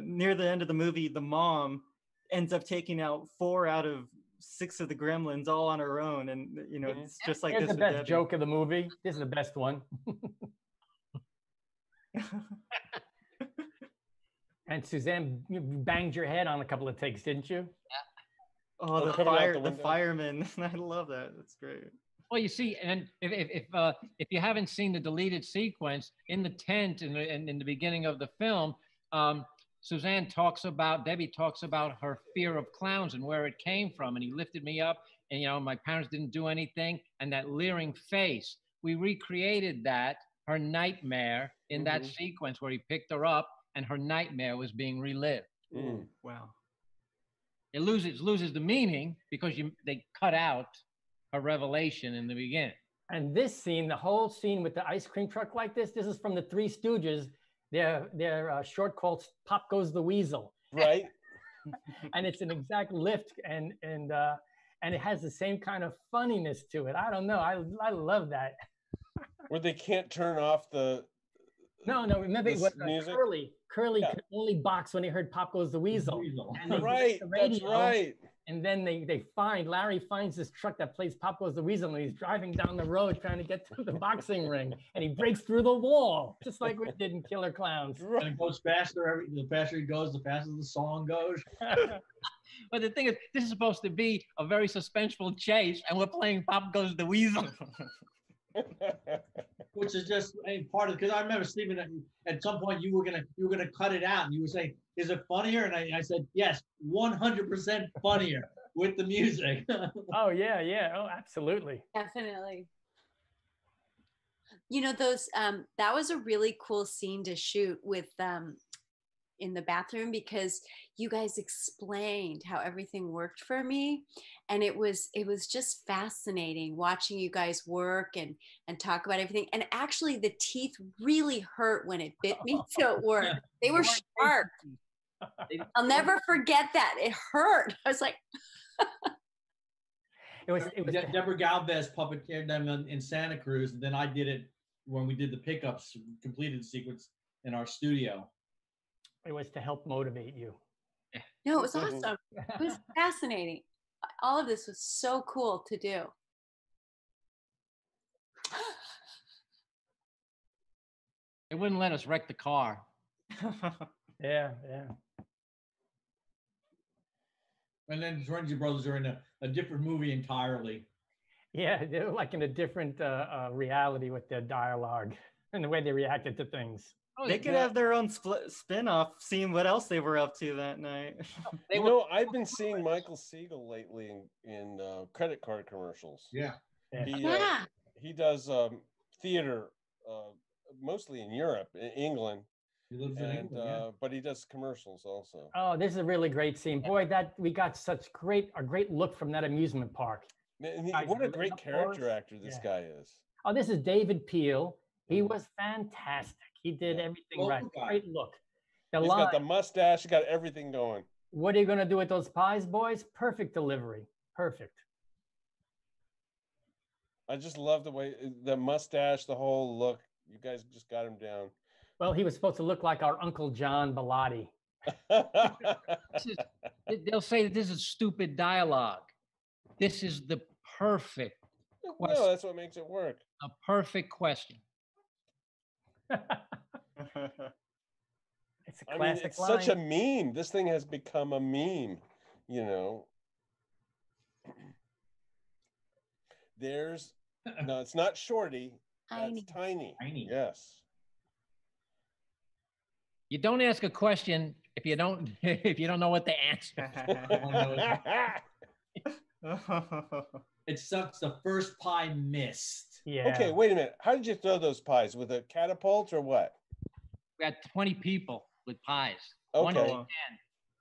Speaker 1: near the end of the movie, the mom ends up taking out 4 out of 6 of the gremlins all on her own, and it's just like
Speaker 4: Here's
Speaker 1: this.
Speaker 4: The best joke of the movie. This is the best one. And Suzanne, you banged your head on a couple of takes, didn't you?
Speaker 1: Oh, the fireman. I love that. That's great.
Speaker 5: Well, you see, and if you haven't seen the deleted sequence in the tent in the beginning of the film, Debbie talks about her fear of clowns and where it came from. And he lifted me up, and my parents didn't do anything, and that leering face. We recreated that, her nightmare, in that sequence where he picked her up, and her nightmare was being relived.
Speaker 1: Wow.
Speaker 5: It loses the meaning because they cut out her revelation in the beginning.
Speaker 4: And this scene, the whole scene with the ice cream truck like this is from the Three Stooges. Their short called "Pop Goes the Weasel."
Speaker 2: Right.
Speaker 4: And it's an exact lift, and it has the same kind of funniness to it. I don't know. I love that.
Speaker 2: Where they can't turn off the.
Speaker 4: No. Remember what
Speaker 2: music?
Speaker 4: Curly could only box when he heard "Pop Goes the Weasel." And
Speaker 2: Right. That's right.
Speaker 4: And then Larry finds this truck that plays "Pop Goes the Weasel," and he's driving down the road trying to get to the boxing ring, and he breaks through the wall, just like we did in Killer Klowns.
Speaker 8: And it goes faster. The faster he goes, the faster the song goes.
Speaker 5: But the thing is, this is supposed to be a very suspenseful chase, and we're playing "Pop Goes the Weasel."
Speaker 8: Which is just part of, because I remember, Stephen, at some point you were gonna cut it out, and you were saying, "Is it funnier?" And I said, "Yes, 100% funnier with the music."
Speaker 4: Oh yeah, oh absolutely,
Speaker 7: definitely. Those that was a really cool scene to shoot with in the bathroom, because you guys explained how everything worked for me, and it was just fascinating watching you guys work and talk about everything. And actually the teeth really hurt when it bit me, so it worked. They were sharp. I'll never forget that. It hurt. I was like
Speaker 4: it was
Speaker 8: Deborah Galvez puppeteered them in Santa Cruz, and then I did it when we did the pickups, completed the sequence in our studio.
Speaker 4: It was to help motivate you.
Speaker 7: No, it was awesome. It was fascinating. All of this was so cool to do.
Speaker 5: They wouldn't let us wreck the car.
Speaker 4: Yeah.
Speaker 8: And then the Torenzi brothers are in a different movie entirely.
Speaker 4: Yeah, they're like in a different reality with their dialogue and the way they reacted to things.
Speaker 1: They could have their own spin-off, seeing what else they were up to that night.
Speaker 2: I've been seeing Michael Siegel lately in credit card commercials.
Speaker 8: Yeah.
Speaker 2: He does theater, mostly in Europe, in England.
Speaker 8: He lives in England,
Speaker 2: but he does commercials also.
Speaker 4: Oh, this is a really great scene. Boy, we got a great look from that amusement park.
Speaker 2: What a great character actor this guy is.
Speaker 4: Oh, this is David Peel. He was fantastic. He did everything right. Great look.
Speaker 2: He's got the mustache. He got everything going.
Speaker 4: What are you going to do with those pies, boys? Perfect delivery. Perfect.
Speaker 2: I just love the way, the mustache, the whole look. You guys just got him down.
Speaker 4: Well, he was supposed to look like our Uncle John Bellotti.
Speaker 5: They'll say that this is stupid dialogue. This is the perfect question.
Speaker 2: No, that's what makes it work.
Speaker 5: A perfect question.
Speaker 4: It's a classic
Speaker 2: it's
Speaker 4: line.
Speaker 2: such a meme. This thing has become a meme, No, it's not Shorty. That's Tiny. Yes.
Speaker 5: You don't ask a question if you don't know what the answer is.
Speaker 8: It sucks. The first pie missed.
Speaker 4: Yeah.
Speaker 2: Okay, wait a minute. How did you throw those pies? With a catapult or what?
Speaker 5: We had 20 people with pies.
Speaker 2: Okay.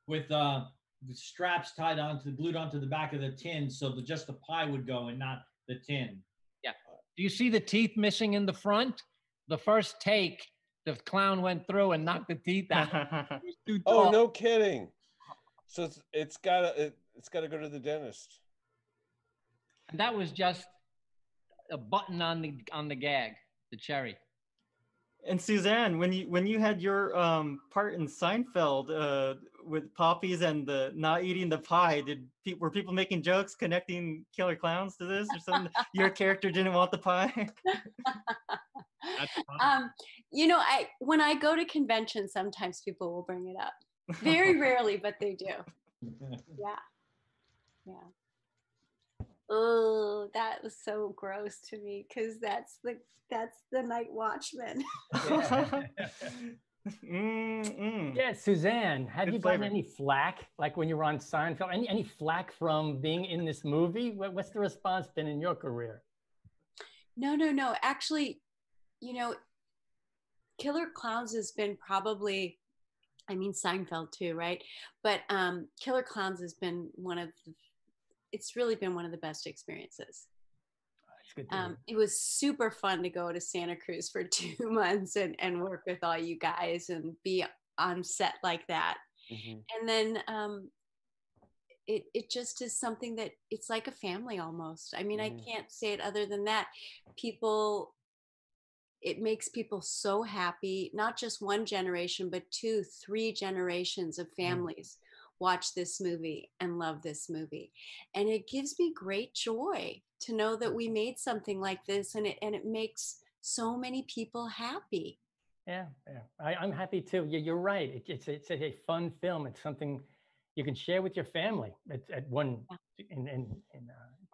Speaker 8: With the straps glued onto the back of the tin, so just the pie would go and not the tin.
Speaker 5: Yeah. Do you see the teeth missing in the front? The first take, the clown went through and knocked the teeth out.
Speaker 2: Oh, no kidding. So it's gotta go to the dentist.
Speaker 5: And that was just a button on the gag, the cherry.
Speaker 1: And Suzanne, when you had your part in Seinfeld with Poppies and the not eating the pie, were people making jokes connecting Killer Klowns to this or something? Your character didn't want the pie.
Speaker 7: You know, when I go to conventions, sometimes people will bring it up. Very rarely, but they do. Yeah. Yeah. Oh, that was so gross to me because that's the Night Watchman.
Speaker 4: Yeah, Suzanne, have
Speaker 1: Good
Speaker 4: you
Speaker 1: flavor.
Speaker 4: gotten any flack, like when you were on Seinfeld? Any flack from being in this movie? What's the response been in your career?
Speaker 7: No. Actually, you know, Killer Klowns has been probably, I mean, Seinfeld too, right? But Killer Klowns has been it's really been one of the best experiences.
Speaker 4: It's good
Speaker 7: it was super fun to go to Santa Cruz for 2 months and work with all you guys and be on set like that. And then it just is something that it's like a family almost. I mean, I can't say it other than that. It makes people so happy, not just one generation, but 2, 3 generations of families watch this movie and love this movie. And it gives me great joy to know that we made something like this and it makes so many people happy.
Speaker 4: Yeah. I'm happy too. You're right. It's a fun film. It's something you can share with your family at one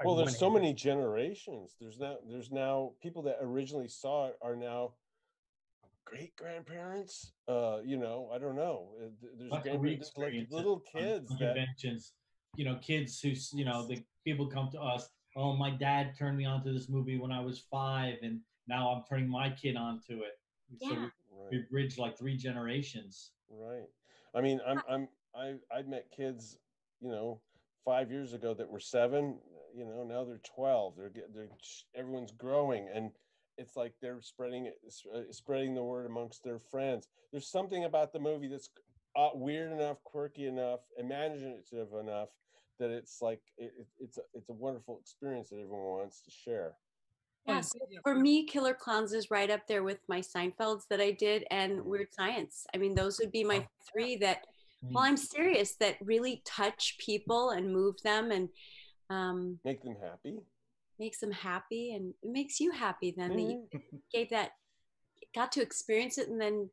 Speaker 2: well, there's so many generations. There's now people that originally saw it are now great grandparents. You know, I don't know. There's grandparents, like little kids
Speaker 8: on conventions. You know, kids who, you know, the people come to us. Oh, my dad turned me onto this movie when I was 5, and now I'm turning my kid onto it.
Speaker 7: Yeah.
Speaker 8: So we bridged like 3 generations.
Speaker 2: Right. I mean, I met kids, you know, 5 years ago that were 7. You know, now they're 12. They're everyone's growing, and it's like they're spreading the word amongst their friends. There's something about the movie that's weird enough, quirky enough, imaginative enough that it's like it's a wonderful experience that everyone wants to share.
Speaker 7: Yeah, so for me, Killer Klowns is right up there with my Seinfelds that I did and Weird Science. I mean, those would be my 3 that, well, I'm serious, that really touch people and move them and
Speaker 2: make them happy.
Speaker 7: Makes them happy, and it makes you happy then that you got to experience it and then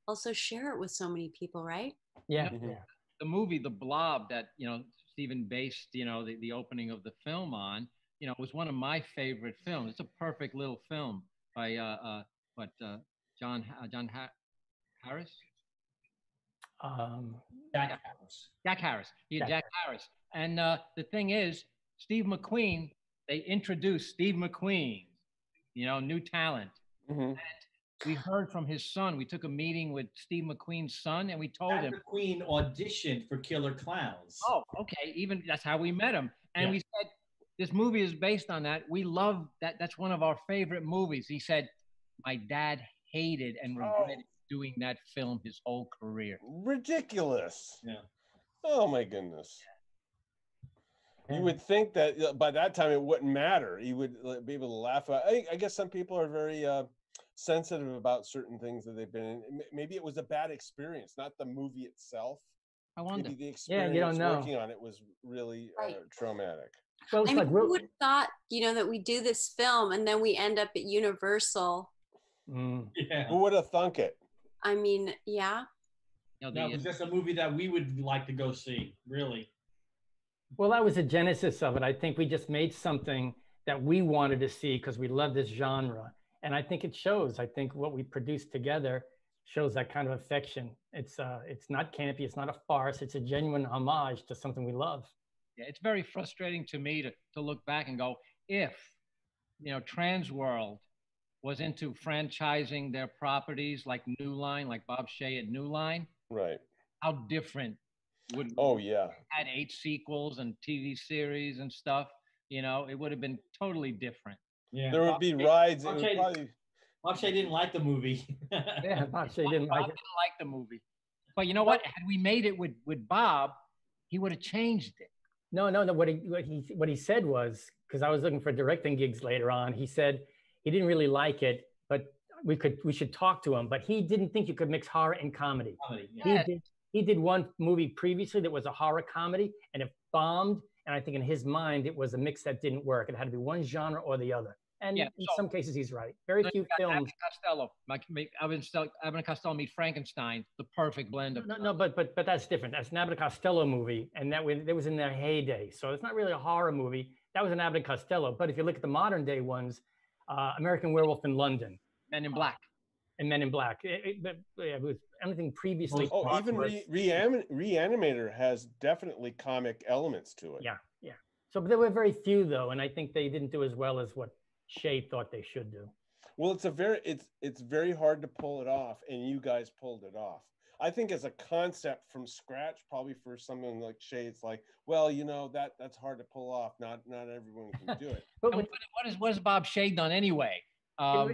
Speaker 7: also share it with so many people, right?
Speaker 4: Yeah.
Speaker 5: The movie The Blob that, you know, Stephen based, you know, the opening of the film on, you know, was one of my favorite films. It's a perfect little film by John Harris?
Speaker 8: Jack Harris.
Speaker 5: Jack Harris. Jack Harris. And the thing is, Steve McQueen, they introduced Steve McQueen, you know, new talent. And we heard from his son. We took a meeting with Steve McQueen's son, and we told him.
Speaker 8: McQueen auditioned for Killer Klowns.
Speaker 5: Oh, okay. Even that's how we met him. And we said, this movie is based on that. We love that. That's one of our favorite movies. He said, my dad hated and regretted doing that film his whole career.
Speaker 2: Ridiculous.
Speaker 8: Yeah.
Speaker 2: Oh my goodness. You would think that by that time it wouldn't matter. He would be able to laugh about. I guess some people are very sensitive about certain things that they've been in. Maybe it was a bad experience, not the movie itself.
Speaker 5: I wonder.
Speaker 2: Maybe the experience
Speaker 4: you don't know.
Speaker 2: working on it was really traumatic.
Speaker 4: Well,
Speaker 7: I mean, who would have thought, you know, that we do this film and then we end up at Universal?
Speaker 2: Yeah. Who would have thunk it?
Speaker 7: I mean, yeah.
Speaker 8: No, it was just a movie that we would like to go see, really.
Speaker 4: Well, that was the genesis of it. I think we just made something that we wanted to see because we love this genre. And I think it shows. I think what we produced together shows that kind of affection. It's not campy. It's not a farce. It's a genuine homage to something we love.
Speaker 5: Yeah, it's very frustrating to me to look back and go, if, you know, Transworld was into franchising their properties like New Line, like Bob Shea at New Line.
Speaker 2: Right.
Speaker 5: How different would had 8 sequels and TV series and stuff, you know, it would have been totally different.
Speaker 8: Yeah.
Speaker 2: There would be rides.
Speaker 8: Bob Shea didn't like the movie.
Speaker 4: Yeah, Bob Shea didn't like it.
Speaker 5: Didn't like the movie. But you know what? Had we made it with Bob, he would have changed it.
Speaker 4: No. What he said was, because I was looking for directing gigs later on, he said he didn't really like it, but we should talk to him. But he didn't think you could mix horror and comedy. He did one movie previously that was a horror comedy, and it bombed. And I think in his mind, it was a mix that didn't work. It had to be one genre or the other. And
Speaker 5: Yeah,
Speaker 4: in
Speaker 5: so-
Speaker 4: some cases, he's right. Very
Speaker 5: No,
Speaker 4: few
Speaker 5: you got
Speaker 4: films.
Speaker 5: Abbott and Costello. Abbott and Costello meet Frankenstein, the perfect blend of.
Speaker 4: No, but that's different. That's an Abbott and Costello movie, and that was in their heyday. So it's not really a horror movie. That was an Abbott and Costello. But if you look at the modern day ones, American Werewolf in London,
Speaker 5: Men in Black.
Speaker 4: and Men in Black, it was anything previously.
Speaker 2: Oh, even Reanimator has definitely comic elements to it.
Speaker 4: Yeah. So but there were very few though, and I think they didn't do as well as what Shea thought they should do.
Speaker 2: Well, it's very hard to pull it off, and you guys pulled it off. I think as a concept from scratch, probably for someone like Shea, it's like, well, that's hard to pull off. Not everyone can do it.
Speaker 4: But
Speaker 5: What has Bob Shea done anyway? A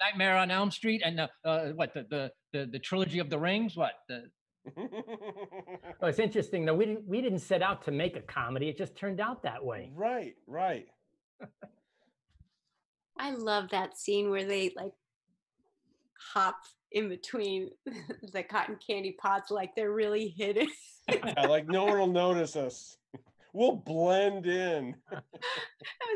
Speaker 5: Nightmare on Elm Street and the trilogy of the Rings. What?
Speaker 4: Well, it's interesting though. We didn't set out to make a comedy. It just turned out that way.
Speaker 2: Right.
Speaker 7: I love that scene where they like hop in between the cotton candy pots like they're really hidden.
Speaker 2: Yeah, like no one will notice us. We'll blend in.
Speaker 7: That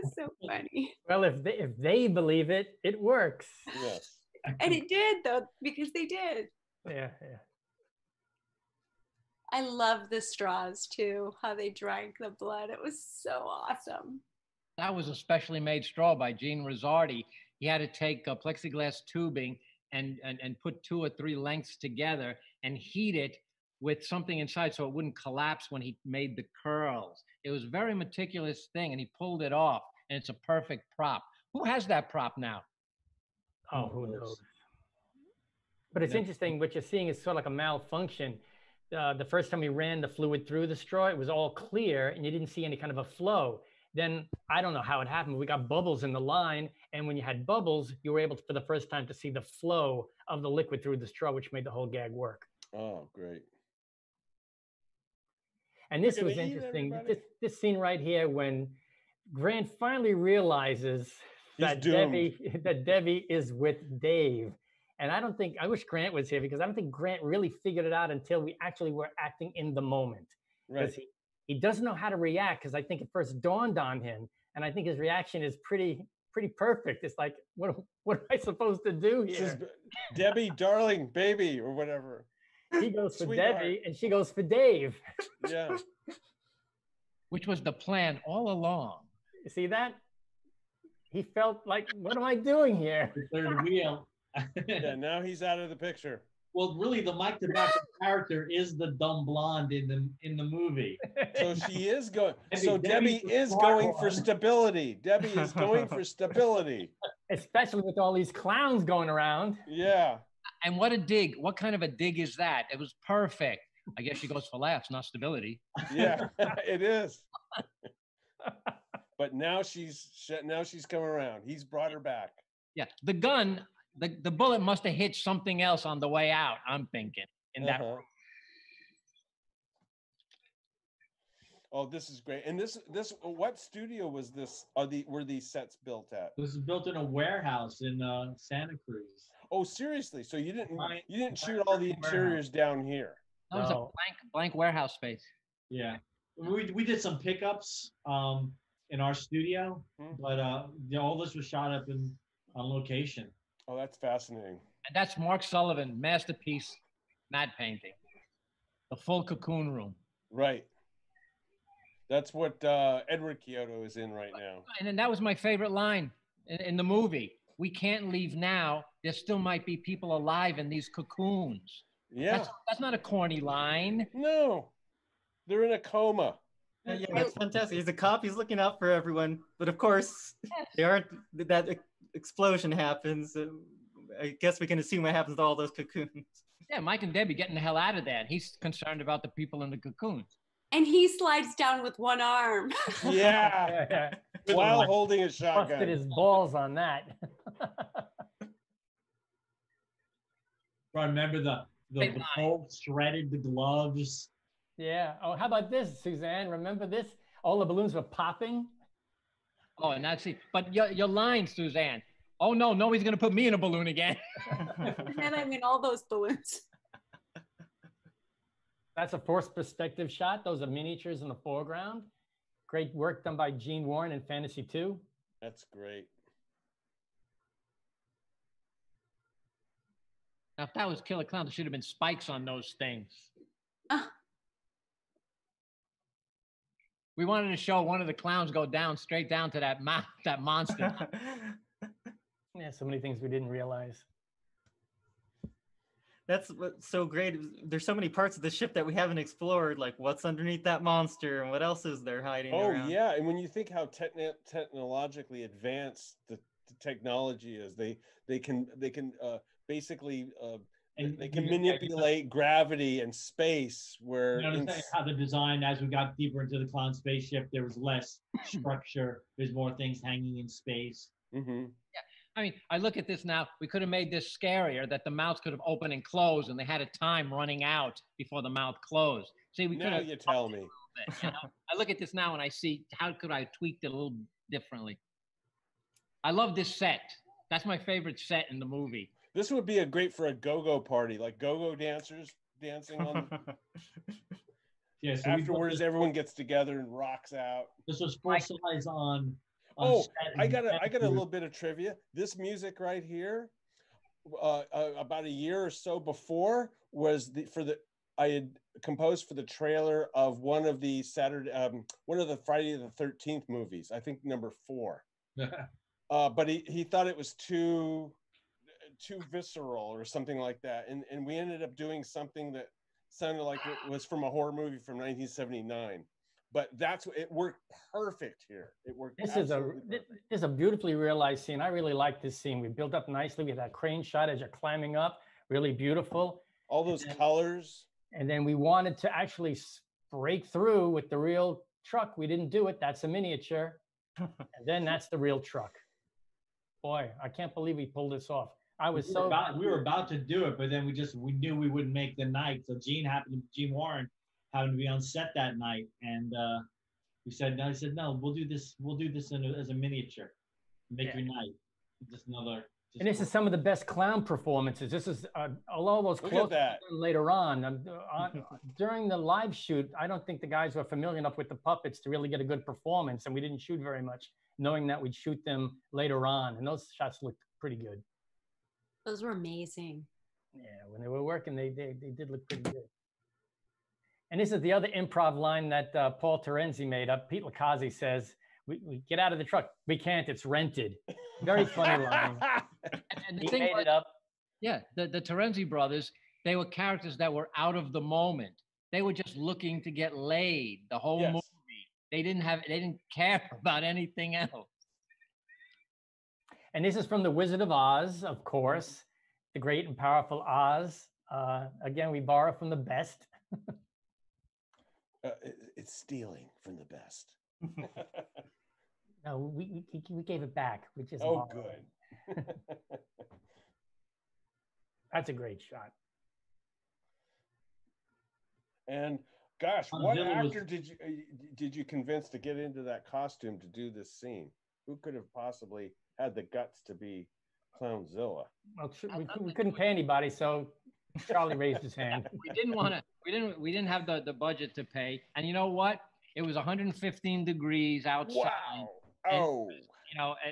Speaker 7: was so funny.
Speaker 4: Well, if they believe it, it works.
Speaker 2: Yes.
Speaker 7: And it did though, because they did.
Speaker 4: Yeah.
Speaker 7: I love the straws too, how they drank the blood. It was so awesome.
Speaker 5: That was a specially made straw by Gene Rizzardi. He had to take plexiglass tubing and put 2 or 3 lengths together and heat it with something inside so it wouldn't collapse when he made the curls. It was a very meticulous thing, and he pulled it off, and it's a perfect prop. Who has that prop now?
Speaker 4: Oh, who knows? But it's interesting. What you're seeing is sort of like a malfunction. The first time we ran the fluid through the straw, it was all clear, and you didn't see any kind of a flow. Then I don't know how it happened. We got bubbles in the line, and when you had bubbles, you were able to, for the first time, to see the flow of the liquid through the straw, which made the whole gag work.
Speaker 2: Oh, great.
Speaker 4: And this was interesting. This scene right here, when Grant finally realizes that Debbie is with Dave. And I wish Grant was here, because I don't think Grant really figured it out until we actually were acting in the moment.
Speaker 2: Right.
Speaker 4: He doesn't know how to react, because I think it first dawned on him. And I think his reaction is pretty perfect. It's like, what am I supposed to do here?
Speaker 2: Says, Debbie, darling, baby, or whatever.
Speaker 4: He goes for
Speaker 2: Sweetheart.
Speaker 4: Debbie, and she goes for Dave.
Speaker 2: Yeah.
Speaker 5: Which was the plan all along.
Speaker 4: You see that? He felt like, what am I doing here?
Speaker 8: The third wheel.
Speaker 2: Yeah, now he's out of the picture.
Speaker 8: Well, really, the Mike Tobacco character is the dumb blonde in the movie.
Speaker 2: So she is going. So
Speaker 8: Debbie's
Speaker 2: Debbie
Speaker 8: the
Speaker 2: is
Speaker 8: smart
Speaker 2: going
Speaker 8: one.
Speaker 2: for stability. Debbie is going for stability.
Speaker 4: Especially with all these clowns going around.
Speaker 2: Yeah.
Speaker 5: And what a dig. What kind of a dig is that? It was perfect. I guess she goes for laughs, not stability.
Speaker 2: Yeah, it is. But now she's coming around. He's brought her back.
Speaker 5: Yeah, the gun, the bullet must have hit something else on the way out, I'm thinking, in that room.
Speaker 2: Oh, this is great. And this what studio was this? Were these sets built at?
Speaker 8: This is built in a warehouse in Santa Cruz.
Speaker 2: Oh, seriously? So you didn't shoot all the interiors down here?
Speaker 5: That was a blank warehouse space.
Speaker 8: Yeah, we did some pickups in our studio, but all this was shot up on location.
Speaker 2: Oh, that's fascinating.
Speaker 5: And that's Mark Sullivan, masterpiece matte painting. The full cocoon room.
Speaker 2: Right. That's what Edward Chiodo is in right now.
Speaker 5: And then that was my favorite line in the movie. We can't leave now. There still might be people alive in these cocoons.
Speaker 2: Yeah.
Speaker 5: That's not a corny line.
Speaker 2: No. They're in a coma.
Speaker 1: Yeah, that's fantastic. He's a cop. He's looking out for everyone. But of course, they aren't. That explosion happens. I guess we can assume what happens to all those cocoons.
Speaker 5: Yeah, Mike and Debbie getting the hell out of there. And he's concerned about the people in the cocoons.
Speaker 7: And he slides down with one arm.
Speaker 2: Yeah. While holding a shotgun.
Speaker 4: Busted his balls on that.
Speaker 8: I remember the Pope shredded the gloves.
Speaker 4: Yeah. Oh, how about this, Suzanne? Remember this? All the balloons were popping.
Speaker 5: Oh, and that's it. But your line, Suzanne. Oh, no, nobody's going to put me in a balloon again.
Speaker 7: And I mean, all those balloons.
Speaker 4: That's a forced perspective shot. Those are miniatures in the foreground. Great work done by Gene Warren in Fantasy 2.
Speaker 2: That's great.
Speaker 5: Now, if that was Killer Klowns, there should have been spikes on those things. We wanted to show one of the clowns go down straight down to that monster.
Speaker 4: Yeah, so many things we didn't realize.
Speaker 1: That's what's so great. There's so many parts of the ship that we haven't explored, like what's underneath that monster and what else is there hiding around.
Speaker 2: Oh yeah, and when you think how technologically advanced the technology is, they can basically they can manipulate gravity and space. Where
Speaker 8: you understand how the design, as we got deeper into the clown spaceship, there was less structure. There's more things hanging in space.
Speaker 2: Mm-hmm.
Speaker 5: Yeah. I mean, I look at this now. We could have made this scarier, that the mouth could have opened and closed, and they had a time running out before the mouth closed. See, we could
Speaker 2: Now
Speaker 5: have.
Speaker 2: you tell me.
Speaker 5: Bit, you know? I look at this now and I see how could I tweak it a little differently. I love this set. That's my favorite set in the movie.
Speaker 2: This would be a great for a go-go party, like go-go dancers dancing on.
Speaker 8: Yeah. So
Speaker 2: afterwards, everyone gets together and rocks out.
Speaker 8: This was full size on.
Speaker 2: Oh, I got a little bit of trivia. This music right here, about a year or so before, was I had composed for the trailer of one of the Friday the 13th movies. I think number 4. But he thought it was too visceral or something like that, and we ended up doing something that sounded like it was from a horror movie from 1979. But it worked perfect here. It worked. This
Speaker 4: is a beautifully realized scene. I really like this scene. We built up nicely. We had that crane shot as you're climbing up, really beautiful.
Speaker 2: All those colors.
Speaker 4: And then we wanted to actually break through with the real truck. We didn't do it. That's a miniature. And then that's the real truck. Boy, I can't believe we pulled this off. We
Speaker 8: were about to do it, but then we knew we wouldn't make the night. So Gene Warren happened to be on set that night, and I said, no, we'll do this as a miniature. Make your night. Just another.
Speaker 4: And this is some of the best clown performances. This is all those close later on. During the live shoot, I don't think the guys were familiar enough with the puppets to really get a good performance, and we didn't shoot very much, knowing that we'd shoot them later on. And those shots looked pretty good.
Speaker 7: Those were amazing.
Speaker 4: Yeah, when they were working, they did look pretty good. And this is the other improv line that Paul Torenzi made up. Pete Lakazi says, we get out of the truck. We can't, it's rented. Very funny line.
Speaker 5: And the thing made it up. Yeah, the Torenzi brothers, they were characters that were out of the moment. They were just looking to get laid the whole movie. They didn't care about anything else.
Speaker 4: And this is from The Wizard of Oz, of course, the great and powerful Oz. Again, we borrow from the best.
Speaker 2: It's stealing from the best.
Speaker 4: No, we gave it back, which is
Speaker 2: good.
Speaker 4: That's a great shot.
Speaker 2: And gosh, what actor did you convince to get into that costume to do this scene? Who could have possibly had the guts to be Clownzilla?
Speaker 4: Well, we couldn't pay anybody, so Charlie raised his hand.
Speaker 5: We didn't have the budget to pay, and you know what? It was 115 degrees outside.
Speaker 2: Wow. Oh.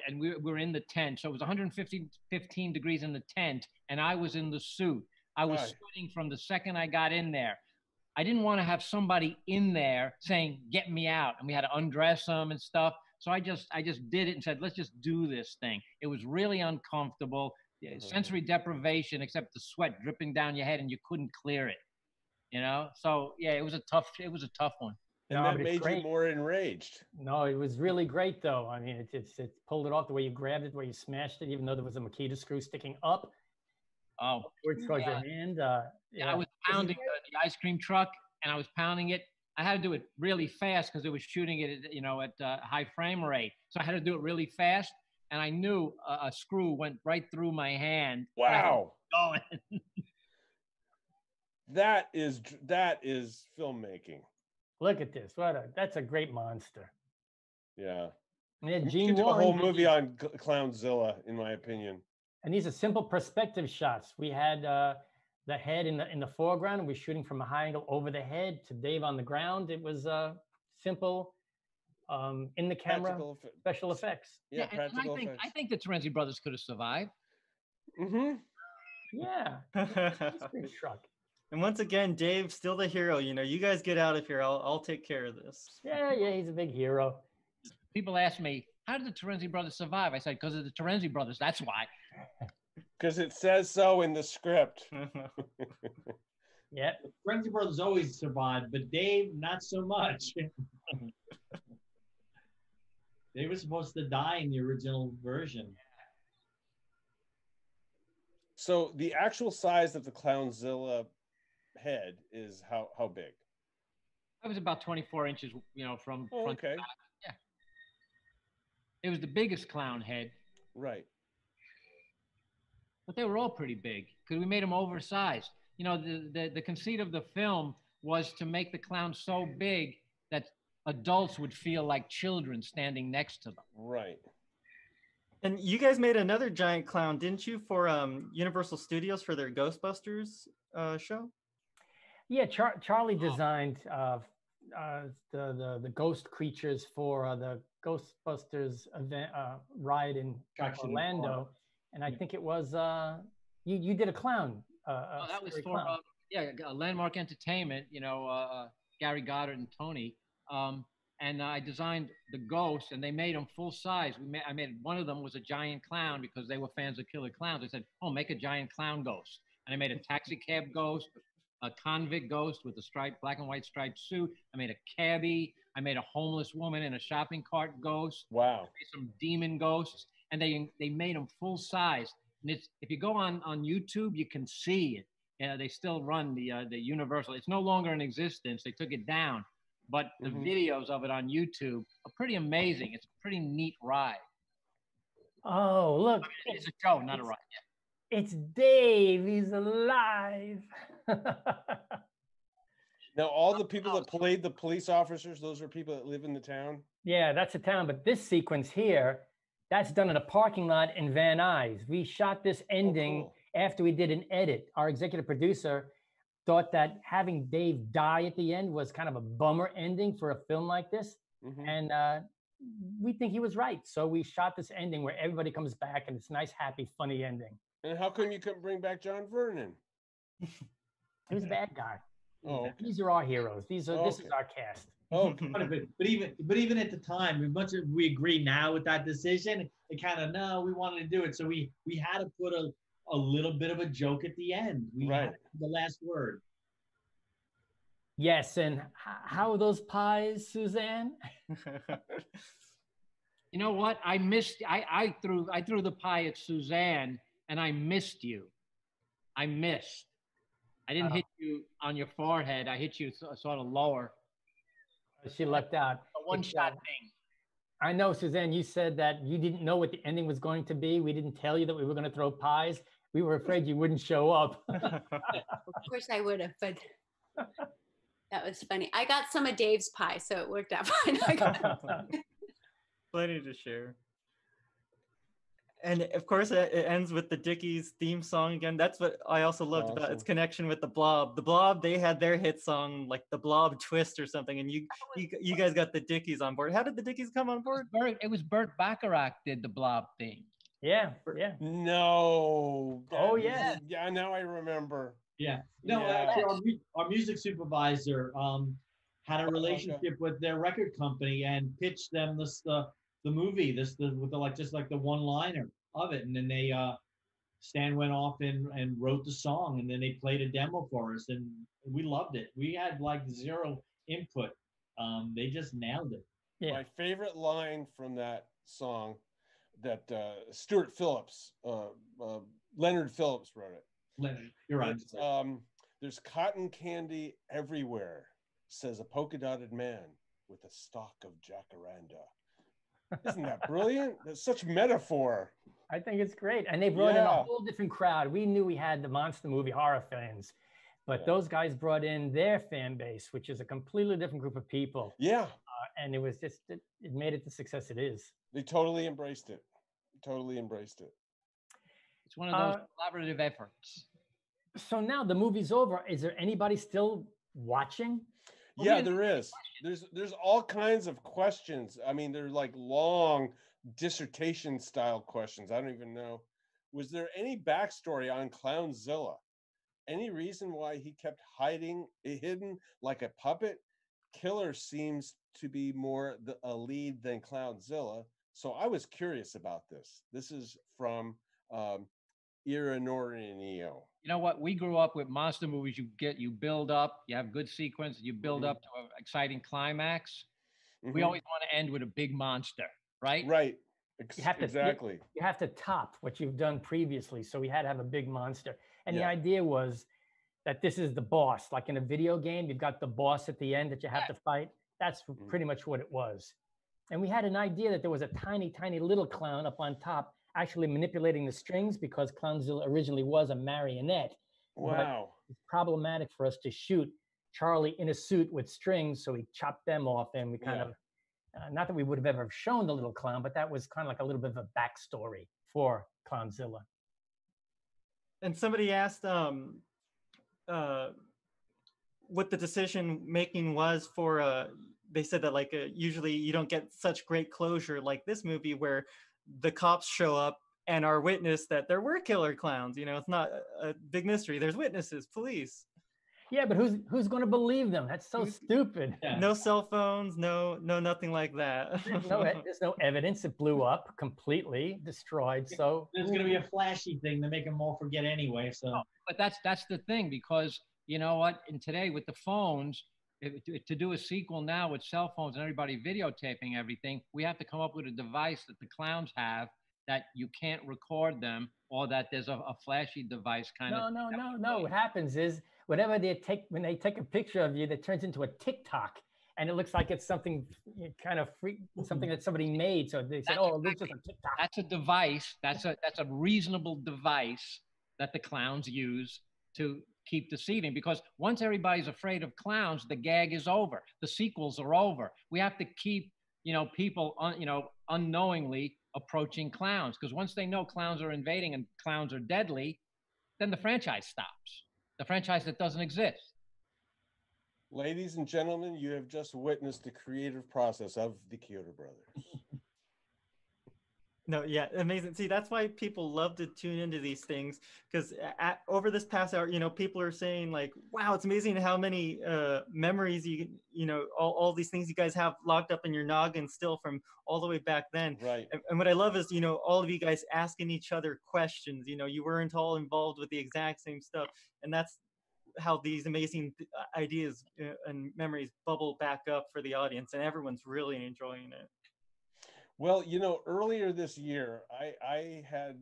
Speaker 5: And we were in the tent, so it was 115 degrees in the tent, and I was in the suit. I was sweating from the second I got in there. I didn't want to have somebody in there saying, "Get me out," and we had to undress them and stuff. So I just did it and said, "Let's just do this thing." It was really uncomfortable, sensory deprivation, except the sweat dripping down your head, and you couldn't clear it. So yeah, it was a tough one.
Speaker 2: And that made you more enraged.
Speaker 4: No, it was really great though. I mean, it pulled it off the way you grabbed it, the way you smashed it, even though there was a Makita screw sticking up.
Speaker 5: Oh,
Speaker 4: towards your hand.
Speaker 5: I was pounding the ice cream truck, and I was pounding it. I had to do it really fast because it was shooting it, at high frame rate. So I had to do it really fast, and I knew a screw went right through my hand.
Speaker 2: Wow. That is filmmaking.
Speaker 4: Look at this. That's a great monster.
Speaker 2: Yeah.
Speaker 4: And
Speaker 2: Gene Warren, a whole movie on Clownzilla, in my opinion.
Speaker 4: And these are simple perspective shots. We had the head in the foreground, and we're shooting from a high angle over the head to Dave on the ground. It was simple in the camera special effects.
Speaker 2: Yeah, practical effects.
Speaker 5: I think the Torenzi brothers could have survived.
Speaker 2: Mm-hmm.
Speaker 4: Yeah. Ice cream truck.
Speaker 1: And once again, Dave's still the hero. You know, you guys get out of here. I'll take care of this.
Speaker 4: Yeah, he's a big hero.
Speaker 5: People ask me, how did the Torenzi brothers survive? I said, because of the Torenzi brothers. That's why.
Speaker 2: Because it says so in the script.
Speaker 4: Yeah.
Speaker 8: The Torenzi brothers always survived, but Dave, not so much. They were supposed to die in the original version.
Speaker 2: So the actual size of the Clownzilla head is how big?
Speaker 5: That was about 24 inches, you know, from front
Speaker 2: okay.
Speaker 5: to back. Yeah. It was the biggest clown head.
Speaker 2: Right.
Speaker 5: But they were all pretty big because we made them oversized. You know, the conceit of the film was to make the clown so big that adults would feel like children standing next to them.
Speaker 2: Right.
Speaker 1: And you guys made another giant clown, didn't you, for Universal Studios for their Ghostbusters show?
Speaker 4: Yeah, Charlie designed the ghost creatures for the Ghostbusters event ride in Orlando, and I think it was you did a clown.
Speaker 5: That was for Landmark Entertainment. You know, Gary Goddard and Tony. And I designed the ghosts, and they made them full size. I made one of them was a giant clown because they were fans of Killer Klowns. I said, "Oh, make a giant clown ghost," and I made a taxi cab ghost, a convict ghost with a striped black and white striped suit. I made a cabbie. I made a homeless woman in a shopping cart ghost.
Speaker 2: Wow!
Speaker 5: I made some demon ghosts, and they made them full size. And it's if you go on YouTube, you can see it. Yeah, they still run the Universal. It's no longer in existence. They took it down. But the videos of it on YouTube are pretty amazing. It's a pretty neat ride.
Speaker 4: Oh, look.
Speaker 5: I mean, it's a show, not a ride. Yeah.
Speaker 4: It's Dave. He's alive.
Speaker 2: Now, all the people that played the police officers, those are people that live in the town?
Speaker 4: Yeah, that's a town. But this sequence here, that's done in a parking lot in Van Nuys. We shot this ending after we did an edit. Our executive producer thought that having Dave die at the end was kind of a bummer ending for a film like this. And we think he was right. So we shot this ending where everybody comes back and it's a nice, happy, funny ending.
Speaker 2: And how come you couldn't bring back John Vernon?
Speaker 4: He was a bad guy.
Speaker 2: Oh, okay.
Speaker 4: These are our heroes. This is our cast.
Speaker 2: Oh,
Speaker 8: but even at the time, as much as we agree now with that decision, it kind of no, we wanted to do it. So we had to put a little bit of a joke at the end. We had the last word.
Speaker 4: Yes, and how are those pies, Suzanne?
Speaker 5: You know what? I missed. I threw the pie at Suzanne, and I missed you. I missed. I didn't hit you on your forehead. I hit you sort of lower.
Speaker 4: She lucked out.
Speaker 5: A one-shot thing.
Speaker 4: I know, Suzanne, you said that you didn't know what the ending was going to be. We didn't tell you that we were going to throw pies. We were afraid you wouldn't show up.
Speaker 7: Of course I would have, but that was funny. I got some of Dave's pie, so it worked out fine.
Speaker 1: Plenty to share. And of course, it ends with the Dickies theme song again. That's what I also loved about its connection with the Blob. The Blob, they had their hit song, like the Blob Twist or something, and you guys got the Dickies on board. How did the Dickies come on board?
Speaker 5: It was Burt Bacharach did the Blob theme.
Speaker 4: Yeah.
Speaker 2: No.
Speaker 4: Yeah.
Speaker 2: Yeah, now I remember.
Speaker 8: Yeah. No, actually, our music supervisor had a relationship with their record company and pitched them the movie, with the one-liner of it, and then they Stan went off and wrote the song, and then they played a demo for us, and we loved it. We had like zero input. They just nailed it.
Speaker 4: Yeah.
Speaker 2: My favorite line from that song that Stuart Phillips, Leonard Phillips wrote it.
Speaker 8: Leonard, you're right.
Speaker 2: There's cotton candy everywhere, says a polka-dotted man with a stalk of jacaranda. Isn't that brilliant? That's such metaphor.
Speaker 4: I think it's great. And they brought in a whole different crowd. We knew we had the monster movie horror fans, but those guys brought in their fan base, which is a completely different group of people.
Speaker 2: Yeah.
Speaker 4: And it was just, it made it the success it is.
Speaker 2: They totally embraced it. Totally embraced it.
Speaker 5: It's one of those collaborative efforts.
Speaker 4: So now the movie's over. Is there anybody still watching?
Speaker 2: Yeah, there is. There's all kinds of questions. I mean, they're like long dissertation style questions. I don't even know Was there any backstory on Clownzilla? Any reason why he kept hidden like a puppet? Killer seems to be more a lead than Clownzilla. So I was curious about this. This is from Iranorinio.
Speaker 5: You know what? We grew up with monster movies. You build up, you have good sequence, you build up to an exciting climax. We always want to end with a big monster, right?
Speaker 2: Right.
Speaker 4: Exactly. You have to top what you've done previously. So we had to have a big monster. And the idea was that this is the boss. Like in a video game, you've got the boss at the end that you have to fight. That's pretty much what it was. And we had an idea that there was a tiny, tiny little clown up on top actually manipulating the strings, because Clownzilla originally was a marionette.
Speaker 2: Wow.
Speaker 4: But it's problematic for us to shoot Charlie in a suit with strings, so we chopped them off, and we kind of, not that we would have ever shown the little clown, but that was kind of like a little bit of a backstory for Clownzilla.
Speaker 1: And somebody asked what the decision making was for, they said that like usually you don't get such great closure like this movie where the cops show up and are witness that there were killer clowns. You know, it's not a big mystery. There's witnesses, police.
Speaker 4: Yeah, but who's going to believe them? That's so stupid.
Speaker 1: Yeah. No cell phones, no nothing like that.
Speaker 4: There's no evidence. It blew up completely, destroyed. So
Speaker 8: there's going to be a flashy thing to make them all forget anyway. So,
Speaker 5: but that's the thing, because you know what? And today with the phones, to do a sequel now with cell phones and everybody videotaping everything, we have to come up with a device that the clowns have that you can't record them, or that there's a flashy device kind of.
Speaker 4: No. What happens is when they take a picture of you, that turns into a TikTok, and it looks like it's something kind of something that somebody made. So they said, "Oh, it looks like a TikTok."
Speaker 5: That's a device. That's a reasonable device that the clowns use to keep deceiving, because once everybody's afraid of clowns, the gag is over. The sequels are over. We have to keep, people, unknowingly approaching clowns, because once they know clowns are invading and clowns are deadly, then the franchise stops. The franchise that doesn't exist.
Speaker 2: Ladies and gentlemen, you have just witnessed the creative process of the Chiodo Brothers.
Speaker 1: No, yeah, amazing. See, that's why people love to tune into these things, because over this past hour, people are saying like, wow, it's amazing how many memories all these things you guys have locked up in your noggin still from all the way back then.
Speaker 2: Right.
Speaker 1: And what I love is, all of you guys asking each other questions. You weren't all involved with the exact same stuff. And that's how these amazing ideas and memories bubble back up for the audience, and everyone's really enjoying it.
Speaker 2: Well, earlier this year, I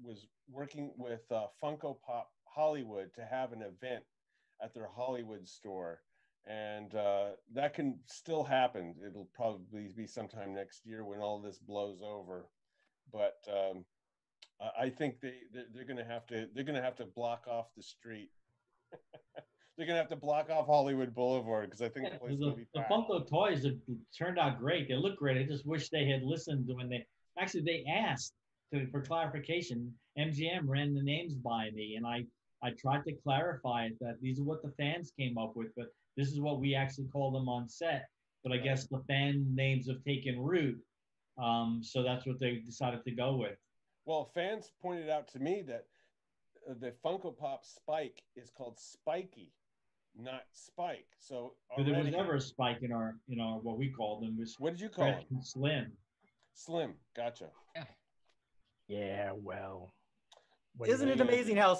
Speaker 2: was working with Funko Pop Hollywood to have an event at their Hollywood store, and that can still happen. It'll probably be sometime next year when all this blows over, but I think they're going to have to block off the street. They're going to have to block off Hollywood Boulevard, because I think the place will be packed.
Speaker 8: The Funko toys have turned out great. They look great. I just wish they had listened when they asked for clarification. MGM ran the names by me, and I tried to clarify it, that these are what the fans came up with, but this is what we actually call them on set. But I guess the fan names have taken root, so that's what they decided to go with.
Speaker 2: Well, fans pointed out to me that the Funko Pop Spike is called Spiky, not Spike. So
Speaker 8: there was never a Spike in our, what we called them.
Speaker 2: What did you call them?
Speaker 8: Slim.
Speaker 2: Slim. Gotcha.
Speaker 4: Yeah. Well.
Speaker 1: Isn't it amazing how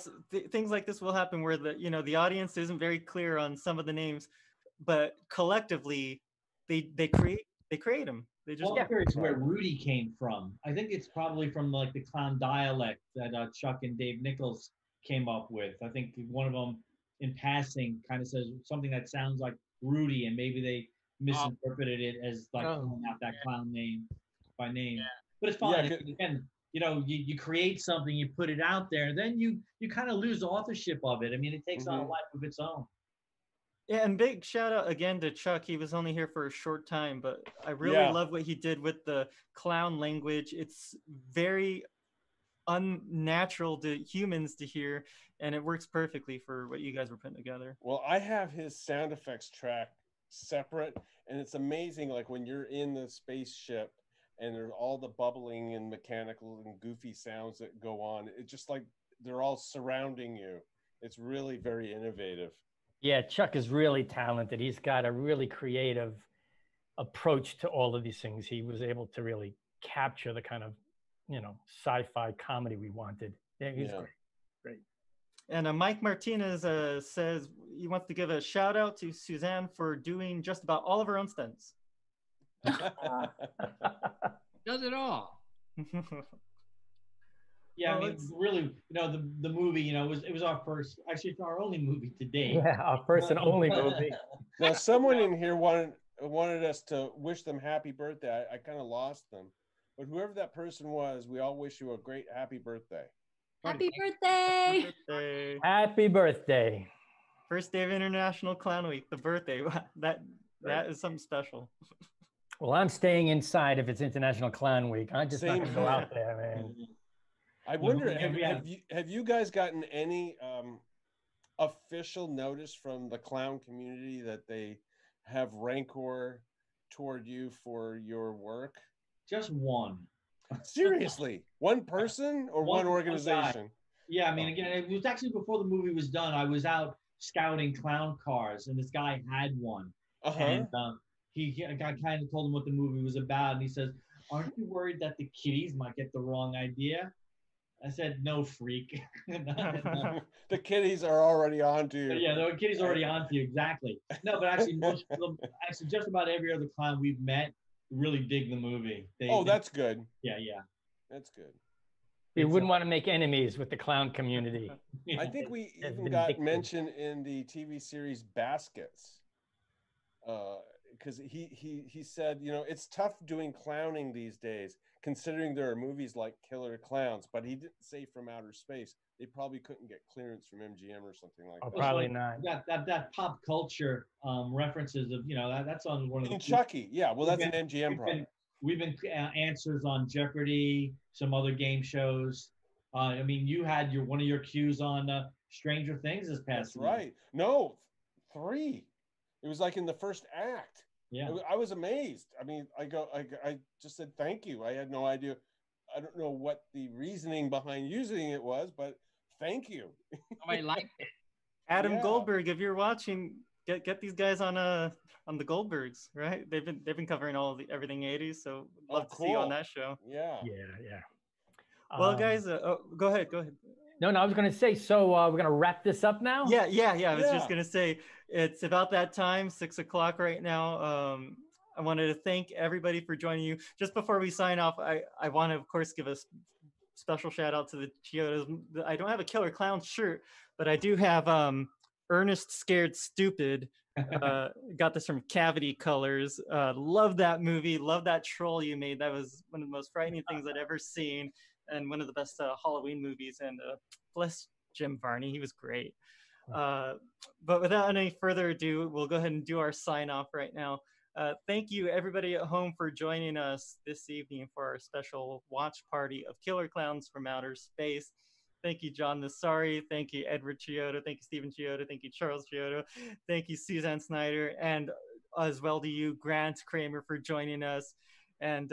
Speaker 1: things like this will happen, where the audience isn't very clear on some of the names, but collectively they create them. They just.
Speaker 8: I'm curious where Rudy came from. I think it's probably from like the clown dialect that Chuck and Dave Nichols came up with. I think one of them, in passing, kind of says something that sounds like Rudy, and maybe they misinterpreted it as like calling out that clown name by name. Yeah. But it's fine. Again, you create something, you put it out there, then you kind of lose authorship of it. I mean, it takes on a life of its own.
Speaker 1: Yeah, and big shout out again to Chuck. He was only here for a short time, but I really love what he did with the clown language. It's very unnatural to humans to hear, and it works perfectly for what you guys were putting together.
Speaker 2: Well, I have his sound effects track separate, and it's amazing, like when you're in the spaceship and there's all the bubbling and mechanical and goofy sounds that go on. It's just like they're all surrounding you. It's really very innovative.
Speaker 4: Yeah, Chuck is really talented. He's got a really creative approach to all of these things. He was able to really capture the kind of, sci-fi comedy we wanted. Yeah, he's great. Great.
Speaker 1: And Mike Martinez says he wants to give a shout out to Suzanne for doing just about all of her own stunts.
Speaker 5: Does it all.
Speaker 8: Yeah, well, I mean, really, the movie, it was our first, actually, it's our only movie to date.
Speaker 4: Yeah, our first and only movie.
Speaker 2: Now, someone in here wanted us to wish them happy birthday. I kind of lost them, but whoever that person was, we all wish you a great happy birthday.
Speaker 7: Happy birthday!
Speaker 1: Happy birthday!
Speaker 4: Happy birthday!
Speaker 1: First day of International Clown Week, the birthday. That is something special.
Speaker 4: Well, I'm staying inside if it's International Clown Week. I'm just not going to go out there, man.
Speaker 2: I wonder, have you guys gotten any official notice from the clown community that they have rancor toward you for your work?
Speaker 8: Just one.
Speaker 2: Seriously? One person or one organization?
Speaker 8: Yeah, I mean, again, it was actually before the movie was done. I was out scouting clown cars, and this guy had one. And I kind of told him what the movie was about, and he says, "Aren't you worried that the kiddies might get the wrong idea?" I said, "No, freak."
Speaker 2: The kiddies are already on to you.
Speaker 8: Yeah, the kiddies are already on to you, exactly. No, but actually, just about every other clown we've met really dig the movie.
Speaker 2: That's good.
Speaker 8: Yeah.
Speaker 2: That's good.
Speaker 4: We wouldn't want to make enemies with the clown community.
Speaker 2: I think we even got mentioned in the TV series Baskets. Because he said, it's tough doing clowning these days, considering there are movies like Killer Klowns, but he didn't say from outer space. They probably couldn't get clearance from MGM or something like that.
Speaker 4: Probably not.
Speaker 8: That pop culture references of, that's on one of the...
Speaker 2: Chucky, yeah, well, that's an MGM product.
Speaker 8: We've been answers on Jeopardy, some other game shows. I mean, you had one of your cues on Stranger Things this past week.
Speaker 2: That's right. No, 3. It was like in the first act.
Speaker 8: Yeah,
Speaker 2: I was amazed. I mean, I just said thank you. I had no idea. I don't know what the reasoning behind using it was, but thank you.
Speaker 5: I liked it.
Speaker 1: Adam Goldberg, if you're watching, get these guys on the Goldbergs, right? They've been covering everything 80s, so love to see you on that show.
Speaker 2: Yeah.
Speaker 1: Well, guys, go ahead.
Speaker 4: No, I was going to say, so we're going to wrap this up now?
Speaker 1: Yeah. I was just going to say, it's about that time, 6 o'clock right now. I wanted to thank everybody for joining you. Just before we sign off, I want to, of course, give a special shout out to the Chiodos. I don't have a Killer Klowns shirt, but I do have Ernest Scared Stupid. Got this from Cavity Colors. Love that movie. Love that troll you made. That was one of the most frightening things I'd ever seen, and one of the best Halloween movies. And bless Jim Varney, he was great. But without any further ado, we'll go ahead and do our sign off right now. Thank you everybody at home for joining us this evening for our special watch party of Killer Klowns from Outer Space. Thank you, John Massari. Thank you, Edward Chiodo. Thank you, Stephen Chiodo. Thank you, Charles Chiodo. Thank you, Suzanne Snyder. And as well to you, Grant Cramer, for joining us. And,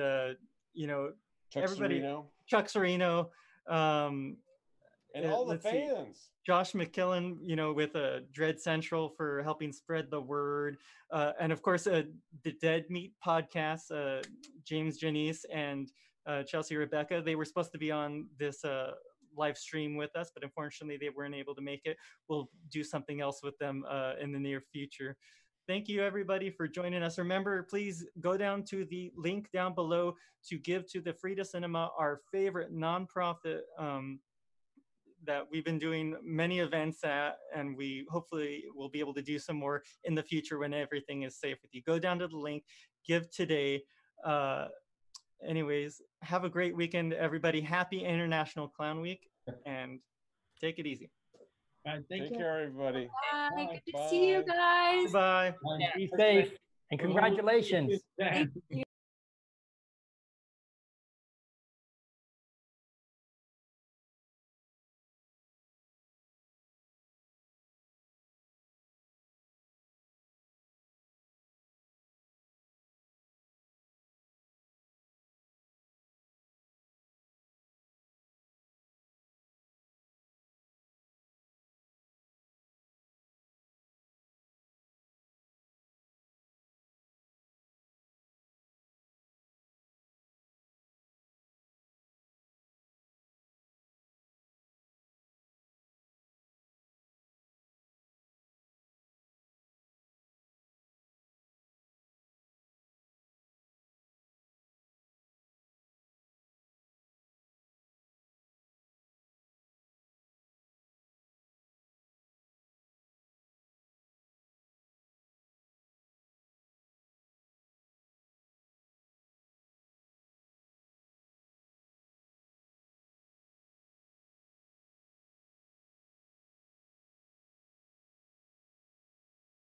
Speaker 1: everybody, Chuck Sereno.
Speaker 2: And all the fans.
Speaker 1: Josh McKillen, with Dread Central for helping spread the word. And of course, the Dead Meat podcast, James Janice and Chelsea Rebecca, they were supposed to be on this live stream with us, but unfortunately they weren't able to make it. We'll do something else with them in the near future. Thank you everybody for joining us. Remember, please go down to the link down below to give to the Frida Cinema, our favorite nonprofit that we've been doing many events at, and we hopefully will be able to do some more in the future when everything is safe with you. Go down to the link, give today. Anyways, have a great weekend, everybody. Happy International Clown Week, and take it easy.
Speaker 8: All right,
Speaker 2: take care, everybody.
Speaker 7: Bye. Good to see you guys.
Speaker 1: Bye.
Speaker 4: Be safe, and congratulations.
Speaker 7: Thank you.